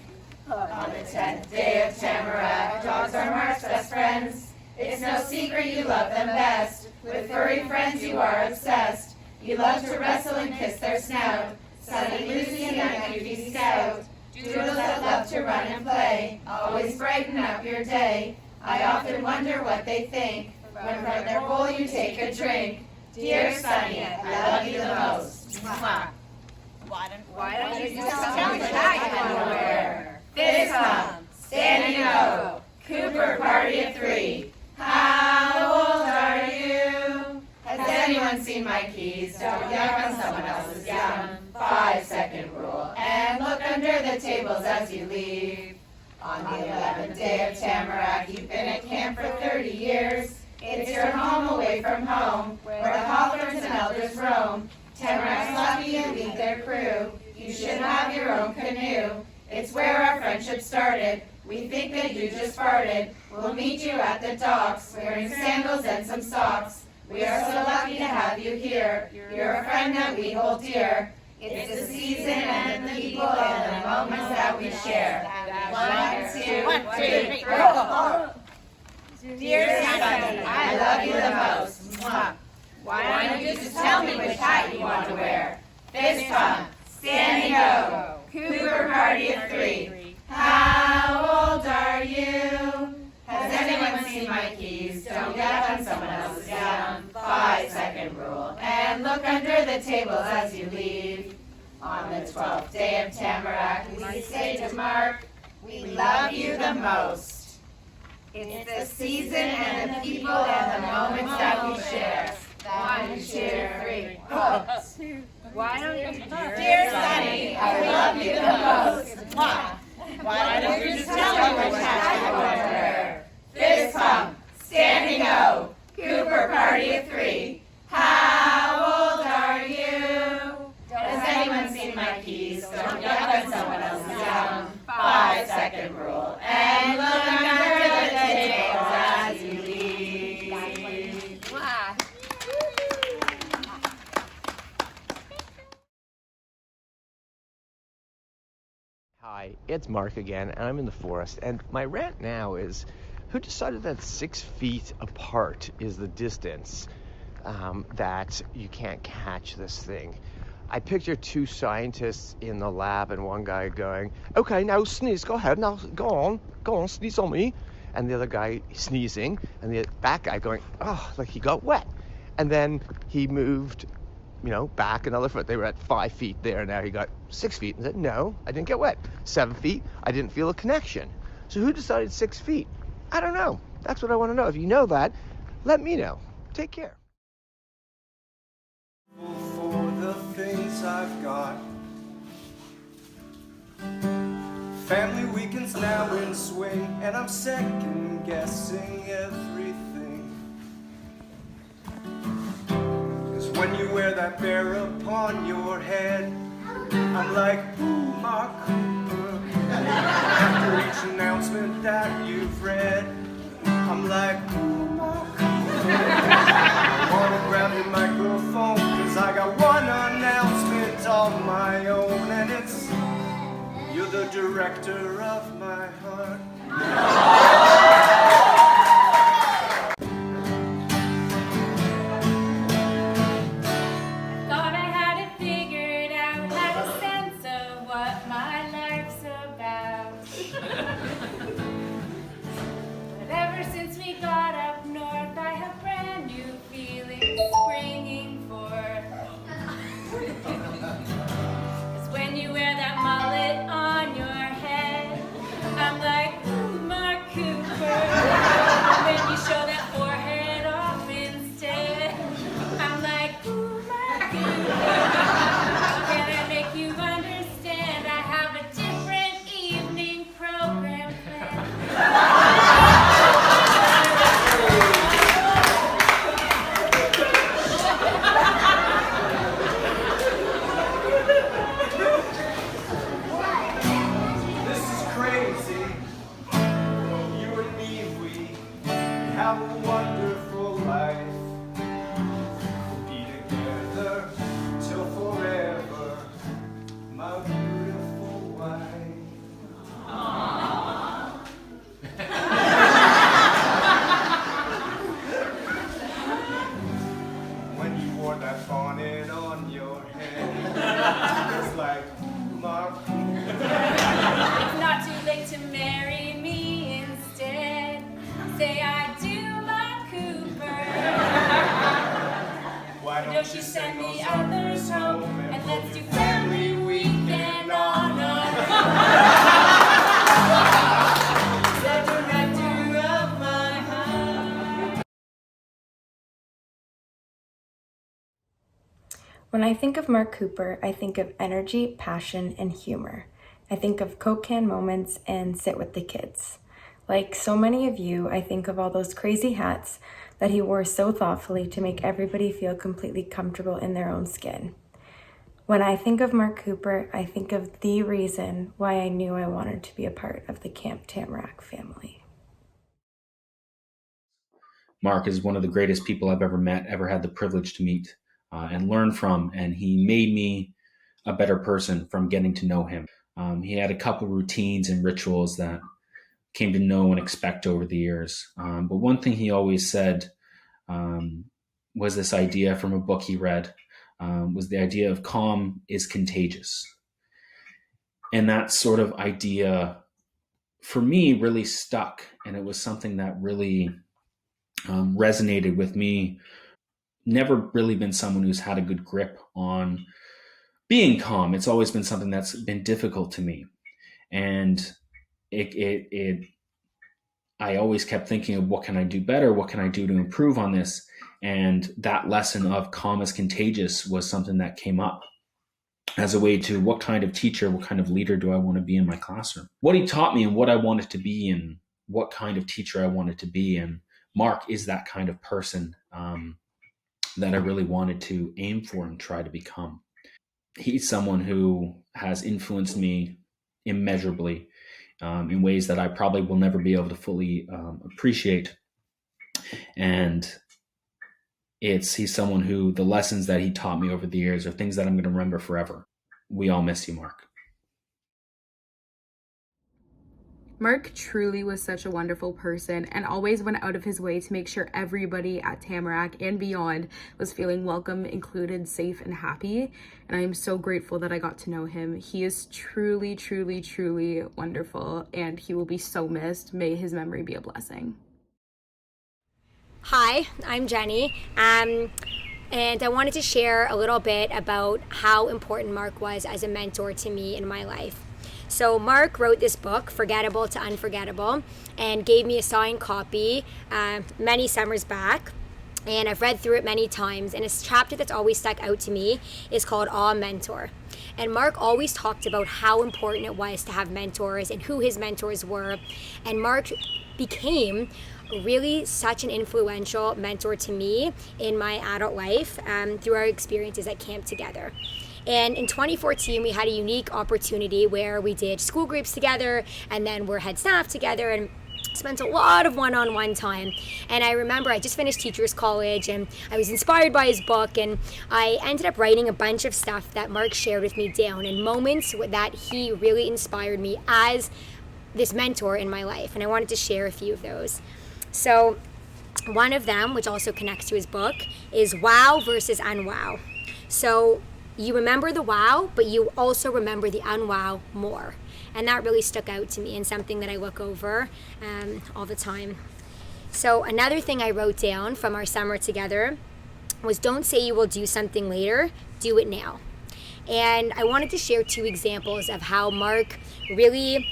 On the 10th day of Tamarack, dogs are Marc's best friends. It's no secret you love them best. With furry friends you are obsessed. You love to wrestle and kiss their snout. Sunny Lucy and that cutie Scout. Doodles that love to run and play. Always brighten up your day. I often wonder what they think when from their bowl you take a drink. Dear Sunny, I love you the most. Mwah. Why don't you just tell me what I want to wear? Fist pump, standing O, Cooper party of 3. How old are you? Has anyone seen my keys? Don't yuck on someone else's yum. 5-second rule. And look under the tables as you leave. On the 11th day of Tamarack, you've been at camp for 30 years. It's your home away from home, where the Hawthorns and elders roam. Tamarack's lucky you lead their crew. You should have your own canoe. It's where our friendship started. We think that you just farted. We'll meet you at the docks, wearing sandals and some socks. We are so lucky to have you here. You're a friend that we hold dear. It's the season and the people and the moments that we share. 1, 2, 3, go! Dear Sunny, I love you the most. Mwah. Why don't you just tell me which hat you want to wear? Fist pump, standing O, Cooper party of 3. How old are you? Has anyone seen my keys? Don't yuck on someone else's yum. 5-second rule. And look under the tables as you leave. On the 12th day of Tamarack, we say to Mark, we love you the most. It's the season and the people and the moments that we share. 1, 2, 3, go! Why don't you, dear Sunny, I love you the most. Mwah. Why don't you just tell me which hat you want to wear? Fist pump, standing O, Cooper party of 3. How old are you? Has anyone seen my keys? Don't yuck on someone else's yum. 5-second rule. And look under the tables as you leave. Hi, it's Mark again, and I'm in the forest. And my rant now is, who decided that 6 feet apart is the distance that you can't catch this thing? I picture 2 scientists in the lab and one guy going, okay, now sneeze, go ahead, now go on, sneeze on me. And the other guy sneezing, and the back guy going, oh, like he got wet. And then he moved, back another foot. They were at 5 feet there, now he got 6 feet. And said, no, I didn't get wet. 7 feet, I didn't feel a connection. So who decided 6 feet? I don't know. That's what I want to know. If you know that, let me know. Take care. For the things I've got, family weekends now in swing, and I'm second guessing everything. 'Cause when you wear that bear upon your head, I'm like, ooh, Marc Cooper. After each announcement that you've read, I'm like, ooh, Marc Cooper. I wanna grab your microphone, 'cause I got one announcement of my own, and it's, you're the director of my heart. Thought I had it figured out, had a sense of what my life's about. But ever since we got up north, I have brand new feelings springing forth. 'Cause when you wear that mullet on your head, I'm like, ooh, Marc When I think of Marc Cooper, I think of energy, passion, and humor. I think of Coke can moments and sit with the kids. Like so many of you, I think of all those crazy hats that he wore so thoughtfully to make everybody feel completely comfortable in their own skin. When I think of Marc Cooper, I think of the reason why I knew I wanted to be a part of the Camp Tamarack family. Marc is one of the greatest people I've ever met, ever had the privilege to meet and learn from, and he made me a better person from getting to know him. He had a couple routines and rituals that came to know and expect over the years. But one thing he always said was this idea from a book he read, was the idea of calm is contagious. And that sort of idea for me really stuck, and it was something that really resonated with me. Never really been someone who's had a good grip on being calm. It's always been something that's been difficult to me. And I always kept thinking of what can I do better? What can I do to improve on this? And that lesson of calm is contagious was something that came up as a way to what kind of teacher, what kind of leader do I want to be in my classroom? What he taught me and what I wanted to be and what kind of teacher I wanted to be. And Marc is that kind of person that I really wanted to aim for and try to become. He's someone who has influenced me immeasurably in ways that I probably will never be able to fully appreciate. And he's someone who the lessons that he taught me over the years are things that I'm going to remember forever. We all miss you, Marc. Marc truly was such a wonderful person and always went out of his way to make sure everybody at Tamarack and beyond was feeling welcome, included, safe, and happy. And I am so grateful that I got to know him. He is truly, truly, truly wonderful, and he will be so missed. May his memory be a blessing. Hi, I'm Jenny. And I wanted to share a little bit about how important Marc was as a mentor to me in my life. So Marc wrote this book, Forgettable to Unforgettable, and gave me a signed copy many summers back. And I've read through it many times. And a chapter that's always stuck out to me is called Aw Mentor. And Marc always talked about how important it was to have mentors and who his mentors were. And Marc became really such an influential mentor to me in my adult life through our experiences at camp together. And in 2014, we had a unique opportunity where we did school groups together, and then we're head staff together, and spent a lot of one-on-one time. And I remember I just finished teachers college, and I was inspired by his book, and I ended up writing a bunch of stuff that Marc shared with me down, and moments that he really inspired me as this mentor in my life. And I wanted to share a few of those. So one of them, which also connects to his book, is wow versus unwow. So you remember the wow, but you also remember the unwow more. And that really stuck out to me and something that I look over all the time. So another thing I wrote down from our summer together was don't say you will do something later, do it now. And I wanted to share two examples of how Marc really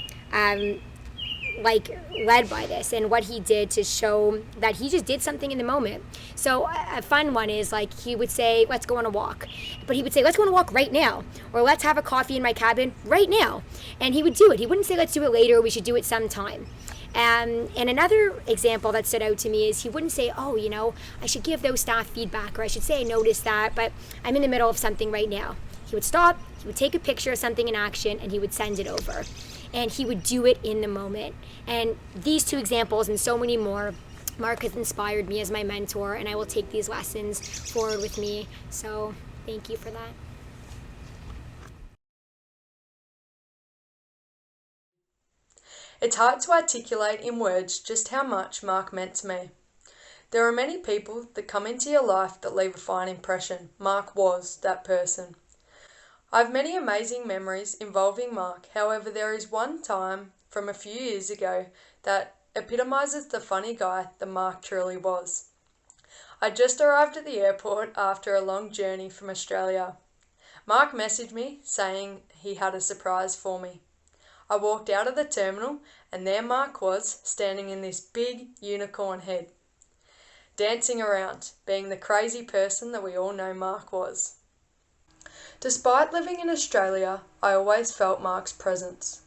led by this and what he did to show that he just did something in the moment. So a fun one is he would say, let's go on a walk. But he would say, let's go on a walk right now. Or let's have a coffee in my cabin right now. And he would do it. He wouldn't say, let's do it later. We should do it sometime. And another example that stood out to me is he wouldn't say, I should give those staff feedback, or I should say I noticed that, but I'm in the middle of something right now. He would stop, he would take a picture of something in action, and he would send it over. And he would do it in the moment. And these two examples and so many more, Marc has inspired me as my mentor, and I will take these lessons forward with me. So thank you for that. It's hard to articulate in words just how much Marc meant to me. There are many people that come into your life that leave a fine impression. Marc was that person. I have many amazing memories involving Marc. However, there is one time from a few years ago that epitomises the funny guy that Marc truly was. I just arrived at the airport after a long journey from Australia. Marc messaged me saying he had a surprise for me. I walked out of the terminal and there Marc was, standing in this big unicorn head, dancing around, being the crazy person that we all know Marc was. Despite living in Australia, I always felt Marc's presence.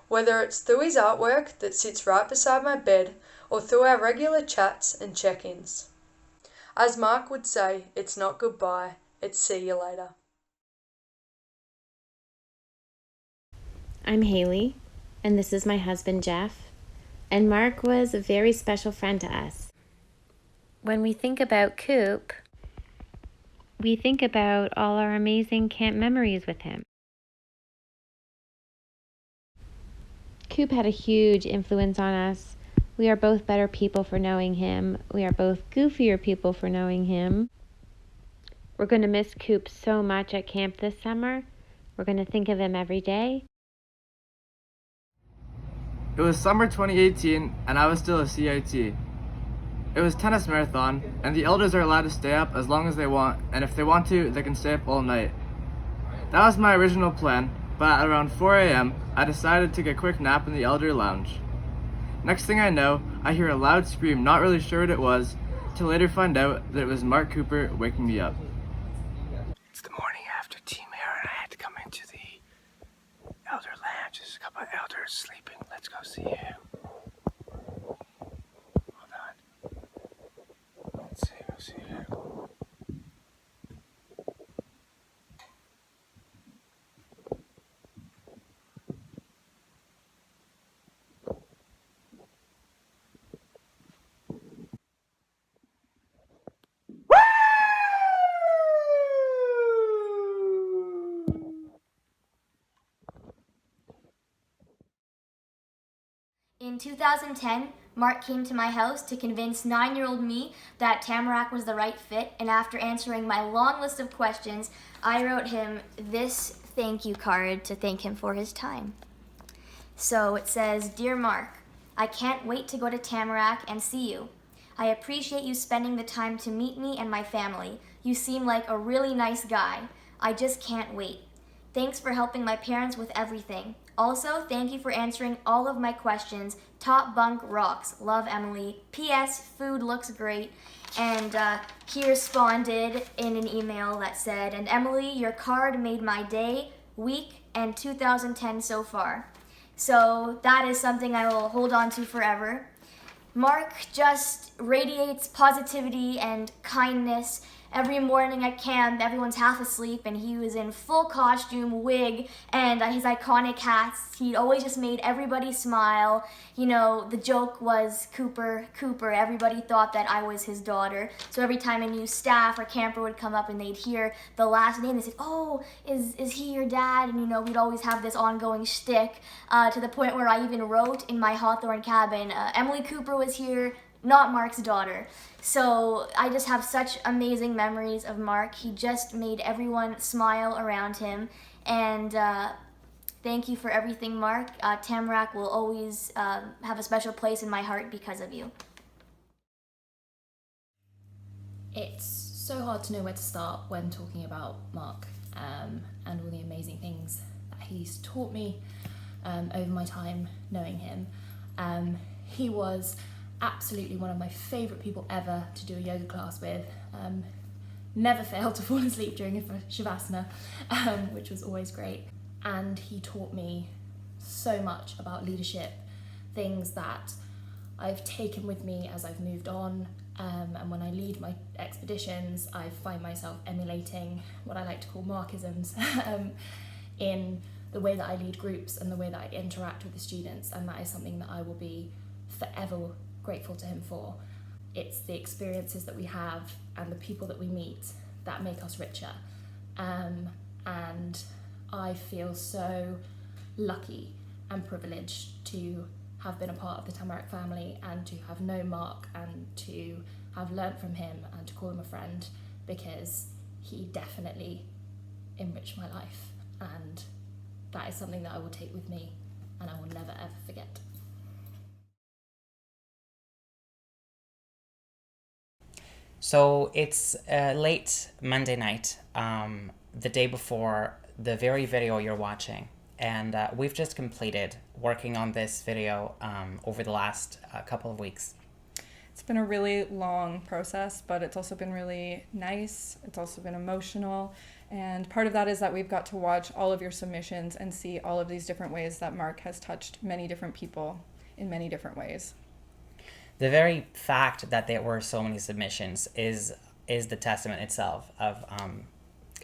Whether it's through his artwork that sits right beside my bed or through our regular chats and check-ins. As Marc would say, it's not goodbye, it's see you later. I'm Haley, and this is my husband Jeff, and Marc was a very special friend to us. When we think about Coop, we think about all our amazing camp memories with him. Coop had a huge influence on us. We are both better people for knowing him. We are both goofier people for knowing him. We're going to miss Coop so much at camp this summer. We're going to think of him every day. It was summer 2018, and I was still a CIT. It was tennis marathon, and the elders are allowed to stay up as long as they want, and if they want to, they can stay up all night. That was my original plan, but at around 4 a.m., I decided to take a quick nap in the elder lounge. Next thing I know, I hear a loud scream, not really sure what it was, to later find out that it was Marc Cooper waking me up. It's the morning after team air, and I had to come into the elder lounge. There's a couple of elders sleeping. Let's go see who. See here. In 2010, Marc came to my house to convince 9-year-old me that Tamarack was the right fit, and after answering my long list of questions, I wrote him this thank you card to thank him for his time. So it says, "Dear Marc, I can't wait to go to Tamarack and see you. I appreciate you spending the time to meet me and my family. You seem like a really nice guy. I just can't wait. Thanks for helping my parents with everything. Also, thank you for answering all of my questions. Top bunk rocks. Love, Emily. P.S. Food looks great." And he responded in an email that said, "And Emily, your card made my day, week, and 2010 so far." So that is something I will hold on to forever. Marc just radiates positivity and kindness. Every morning at camp, everyone's half asleep, and he was in full costume, wig, and his iconic hats. He always just made everybody smile. You know, the joke was Cooper. Everybody thought that I was his daughter. So every time a new staff or camper would come up and they'd hear the last name, they said, "Oh, is he your dad?" And, you know, we'd always have this ongoing shtick to the point where I even wrote in my Hawthorne cabin, "Emily Cooper was here, not Marc's daughter." So I just have such amazing memories of Marc. He just made everyone smile around him. And thank you for everything, Marc. Tamarack will always have a special place in my heart because of you. It's so hard to know where to start when talking about Marc and all the amazing things that he's taught me over my time knowing him. He was absolutely one of my favourite people ever to do a yoga class with. Never failed to fall asleep during a shavasana, which was always great. And he taught me so much about leadership, things that I've taken with me as I've moved on. And when I lead my expeditions, I find myself emulating what I like to call Marcisms in the way that I lead groups and the way that I interact with the students. And that is something that I will be forever grateful to him for. It's the experiences that we have and the people that we meet that make us richer. And I feel so lucky and privileged to have been a part of the Tamarack family and to have known Marc and to have learnt from him and to call him a friend, because he definitely enriched my life, and that is something that I will take with me and I will never ever forget. So it's late Monday night, the day before the very video you're watching, and we've just completed working on this video over the last couple of weeks. It's been a really long process, but it's also been really nice. It's also been emotional. And part of that is that we've got to watch all of your submissions and see all of these different ways that Marc has touched many different people in many different ways. The very fact that there were so many submissions is the testament itself of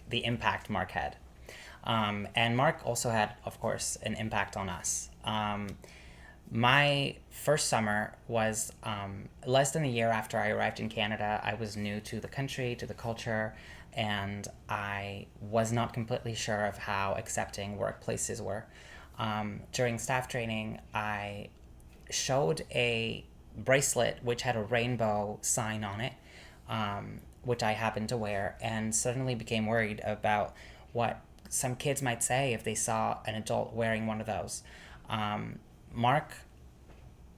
the impact Marc had. And Marc also had, of course, an impact on us. My first summer was less than a year after I arrived in Canada. I was new to the country, to the culture, and I was not completely sure of how accepting workplaces were. During staff training, I showed a bracelet which had a rainbow sign on it, which I happened to wear, and suddenly became worried about what some kids might say if they saw an adult wearing one of those. Marc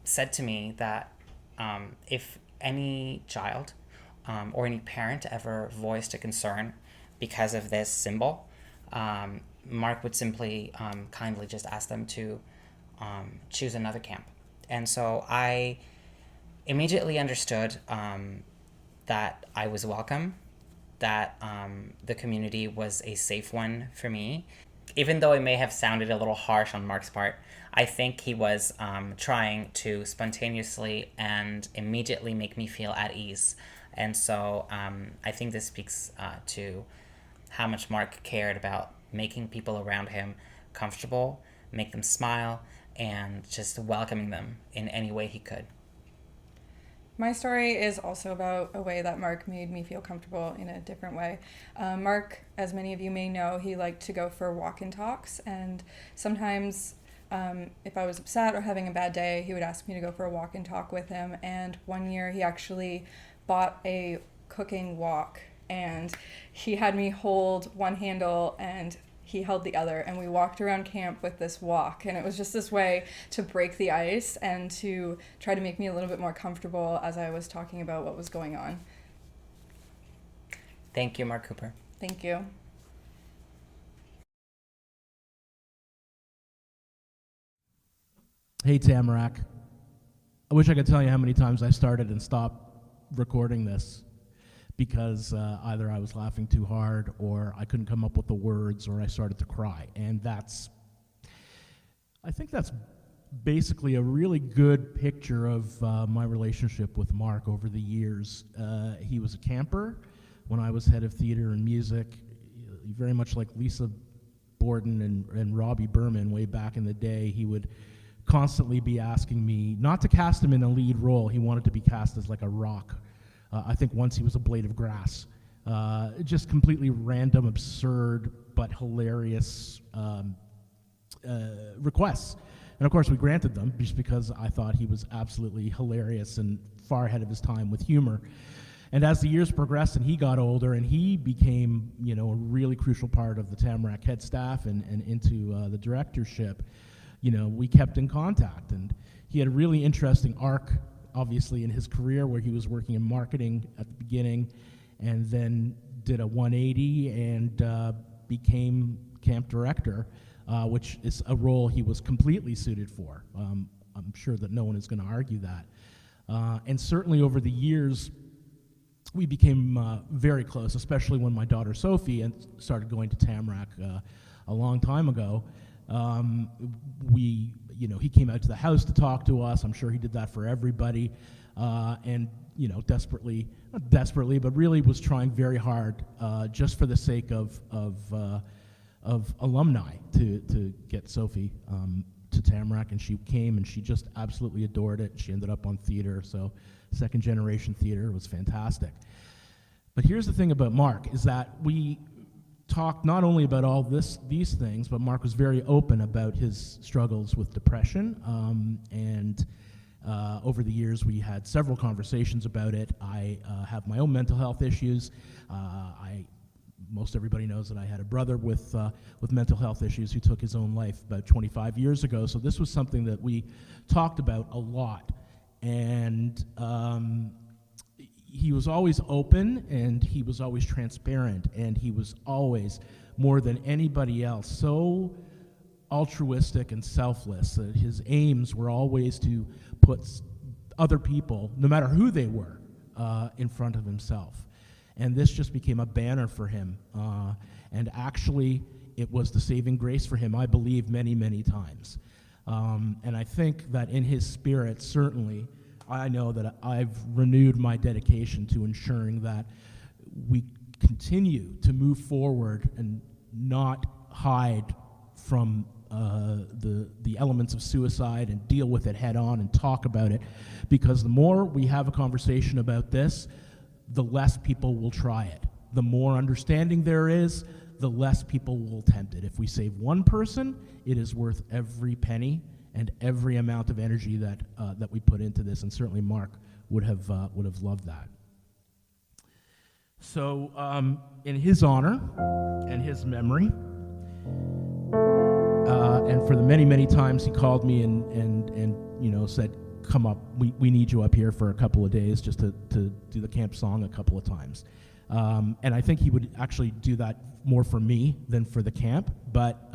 said to me that if any child or any parent ever voiced a concern because of this symbol, Marc would simply kindly just ask them to choose another camp. And so I immediately understood that I was welcome, that the community was a safe one for me. Even though it may have sounded a little harsh on Marc's part, I think he was trying to spontaneously and immediately make me feel at ease. And so I think this speaks to how much Marc cared about making people around him comfortable, make them smile, and just welcoming them in any way he could. My story is also about a way that Marc made me feel comfortable in a different way. Marc, as many of you may know, he liked to go for walk and talks, and sometimes if I was upset or having a bad day, he would ask me to go for a walk and talk with him. And one year he actually bought a cooking wok, and he had me hold one handle and he held the other, and we walked around camp with this wok, and it was just this way to break the ice and to try to make me a little bit more comfortable as I was talking about what was going on. Thank you, Marc Cooper. Thank you. Hey, Tamarack. I wish I could tell you how many times I started and stopped recording this because either I was laughing too hard or I couldn't come up with the words or I started to cry. And I think that's basically a really good picture of my relationship with Marc over the years. He was a camper when I was head of theater and music, very much like Lisa Borden and Robbie Berman way back in the day. He would constantly be asking me not to cast him in a lead role. He wanted to be cast as like a rock. I think once he was a blade of grass. Just completely random, absurd, but hilarious requests. And of course we granted them just because I thought he was absolutely hilarious and far ahead of his time with humor. And as the years progressed and he got older and he became, a really crucial part of the Tamarack head staff and into the directorship, we kept in contact. And he had a really interesting arc, obviously, in his career where he was working in marketing at the beginning and then did a 180 and became camp director, which is a role he was completely suited for. I'm sure that no one is going to argue that. And certainly over the years, we became very close, especially when my daughter Sophie started going to Tamarack a long time ago. He came out to the house to talk to us. I'm sure he did that for everybody, and not desperately, but really was trying very hard, just for the sake of alumni to get Sophie to Tamarack, and she came and she just absolutely adored it. She ended up on theater, so second generation theater was fantastic. But here's the thing about Marc is that we talked not only about all these things, but Marc was very open about his struggles with depression, and over the years we had several conversations about it. I have my own mental health issues. Most everybody knows that I had a brother with mental health issues who took his own life about 25 years ago, so this was something that we talked about a lot. And he was always open, and he was always transparent, and he was always, more than anybody else, so altruistic and selfless that his aims were always to put other people, no matter who they were, in front of himself. And this just became a banner for him. And actually, it was the saving grace for him, I believe, many, many times. And I think that in his spirit, certainly, I know that I've renewed my dedication to ensuring that we continue to move forward and not hide from the elements of suicide and deal with it head on and talk about it, because the more we have a conversation about this, the less people will try it. The more understanding there is, the less people will attempt it. If we save one person, it is worth every penny and every amount of energy that that we put into this, and certainly Marc would have loved that. So, in his honor and his memory, and for the many, many times he called me and you know, said, come up, we need you up here for a couple of days just to do the camp song a couple of times. And I think he would actually do that more for me than for the camp, but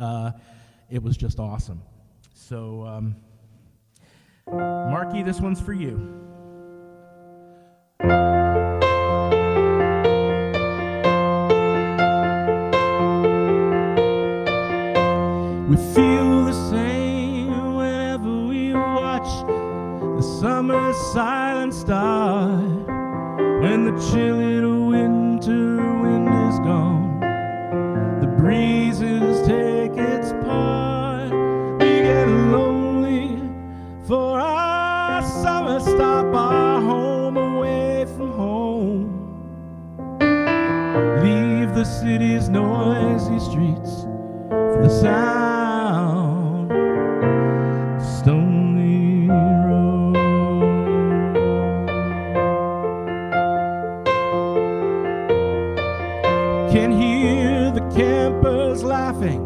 it was just awesome. So, Marky, this one's for you. We feel the same whenever we watch the summer silence start. When the chilly winter wind is gone, the breezes take its part. We get lonely for our summer stop, our home away from home. Leave the city's noisy streets for the sound, Stony Road. Can hear the campers laughing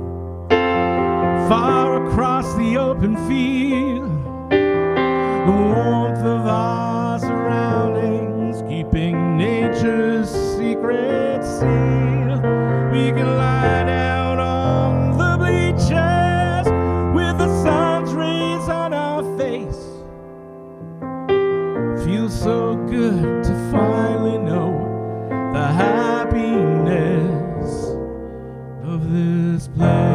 far across the open field. The warmth of our surroundings, keeping nature's secret sealed. We can lie down on the bleachers with the sun's rays on our face. Feels so good to finally know the happiness of this place.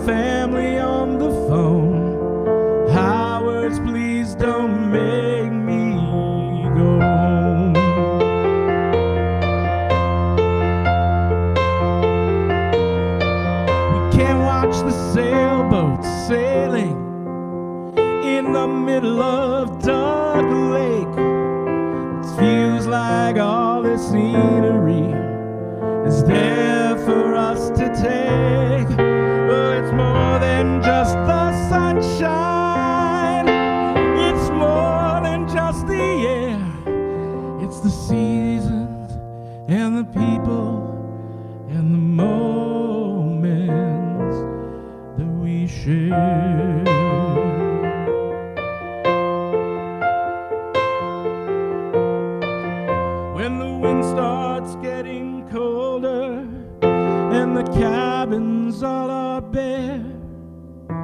Family on the phone. Howard's, please don't make me go home. We can't watch the sailboats sailing in the middle of Duck Lake. It feels like all the scenery is there for us to take. It's more than just the sunshine. It's more than just the air. It's the seasons and the people and the moments that we share. When the wind starts getting colder and the cabins all are bare,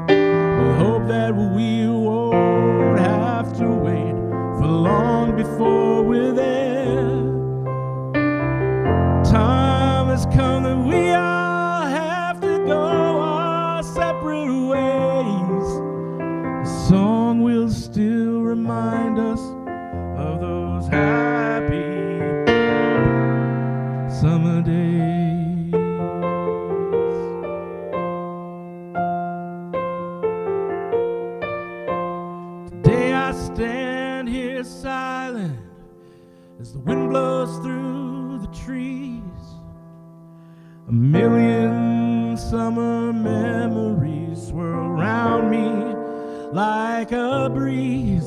we hope that we won't have to wait for long before we're there. Time has come that we all have to go our separate ways. The song will still remind us of those happy summer days. Stand here silent as the wind blows through the trees. A million summer memories swirl around me like a breeze.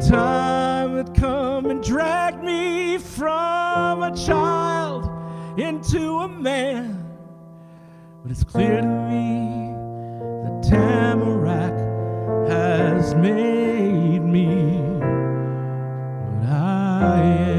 time had come and dragged me from a child into a man. But it's clear to me that Tamarack has made me what I am.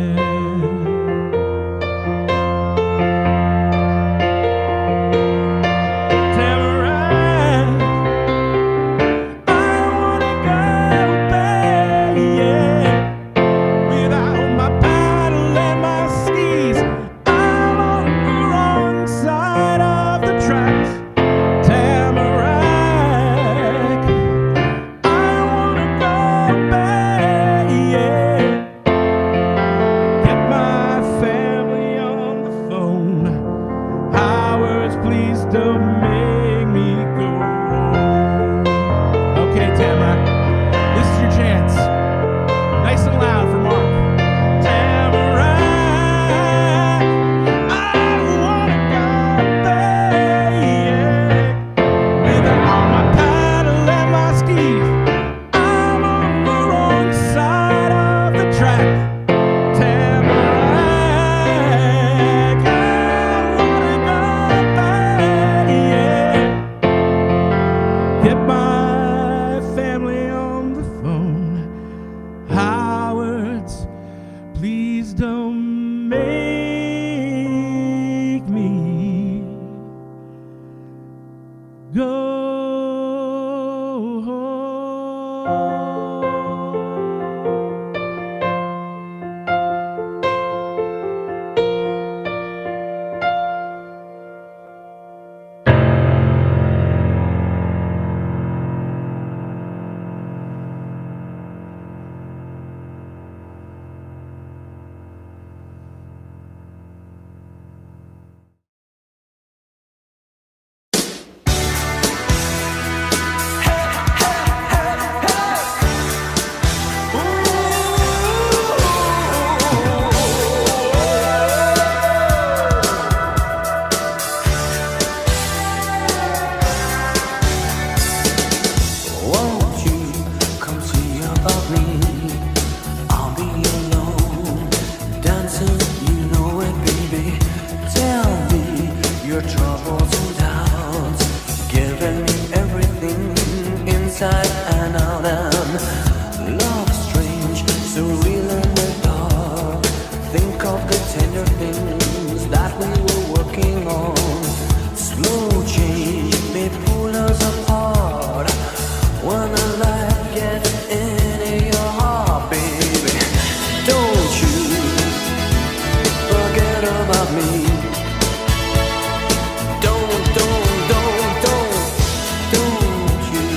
Don't you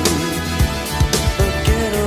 forget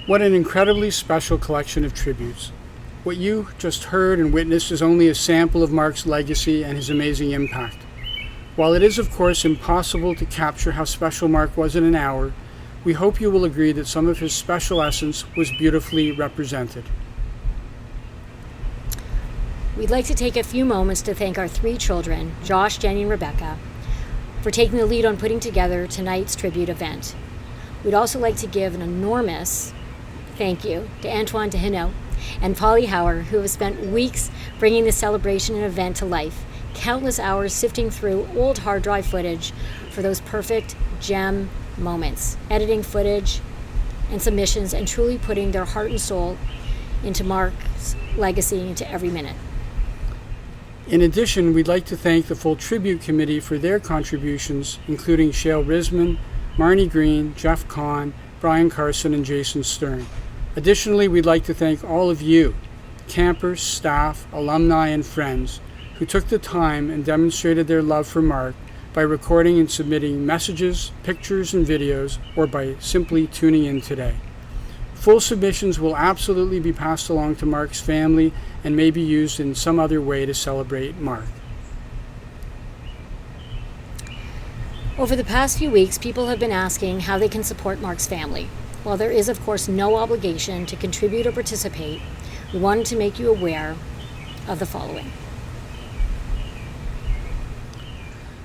What an incredibly special collection of tributes. What you just heard and witnessed is only a sample of Marc's legacy and his amazing impact. While it is of course impossible to capture how special Marc was in an hour, we hope you will agree that some of his special essence was beautifully represented. We'd like to take a few moments to thank our 3 children, Josh, Jenny, and Rebecca, for taking the lead on putting together tonight's tribute event. We'd also like to give an enormous thank you to Antoine to Henau and Polly Hauer, who have spent weeks bringing this celebration and event to life, countless hours sifting through old hard drive footage for those perfect gem moments, editing footage and submissions, and truly putting their heart and soul into Marc's legacy into every minute. In addition, we'd like to thank the full tribute committee for their contributions, including Shael Risman, Marnie Green, Jeff Kahn, Brian Carson, and Jason Stern. Additionally, we'd like to thank all of you, campers, staff, alumni, and friends, who took the time and demonstrated their love for Marc by recording and submitting messages, pictures, and videos, or by simply tuning in today. Full submissions will absolutely be passed along to Marc's family and may be used in some other way to celebrate Marc. Over the past few weeks, people have been asking how they can support Marc's family. While there is, of course, no obligation to contribute or participate, we wanted to make you aware of the following.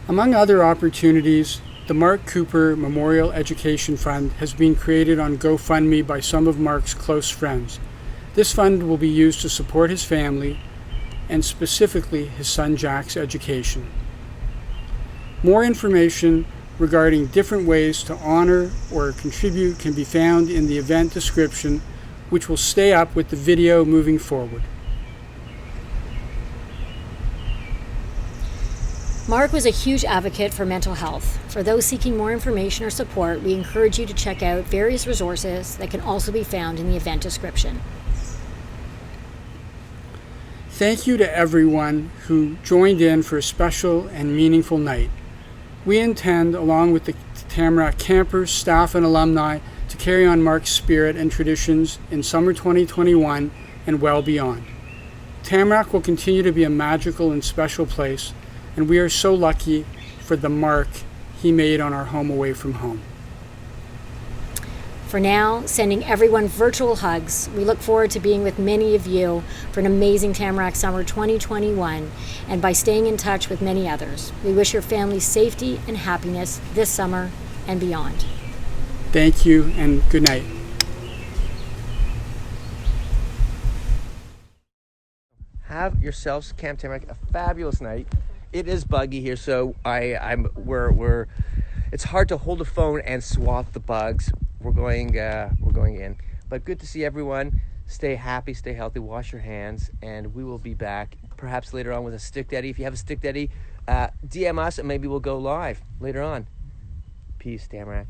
Among other opportunities, the Marc Cooper Memorial Education Fund has been created on GoFundMe by some of Marc's close friends. This fund will be used to support his family, and specifically his son Jack's education. More information regarding different ways to honor or contribute can be found in the event description, which will stay up with the video moving forward. Marc was a huge advocate for mental health. For those seeking more information or support, we encourage you to check out various resources that can also be found in the event description. Thank you to everyone who joined in for a special and meaningful night. We intend, along with the Tamarack campers, staff, and alumni, to carry on Marc's spirit and traditions in summer 2021 and well beyond. Tamarack will continue to be a magical and special place, and we are so lucky for the mark he made on our home away from home. For now, sending everyone virtual hugs. We look forward to being with many of you for an amazing Tamarack Summer 2021 and by staying in touch with many others. We wish your family safety and happiness this summer and beyond. Thank you and good night. Have yourselves, Camp Tamarack, a fabulous night. It is buggy here, so it's hard to hold a phone and swat the bugs. We're going in, but good to see everyone. Stay happy, stay healthy, wash your hands, and we will be back perhaps later on with a Stick Daddy. If you have a Stick Daddy, DM us and maybe we'll go live later on. Peace, Tamarack.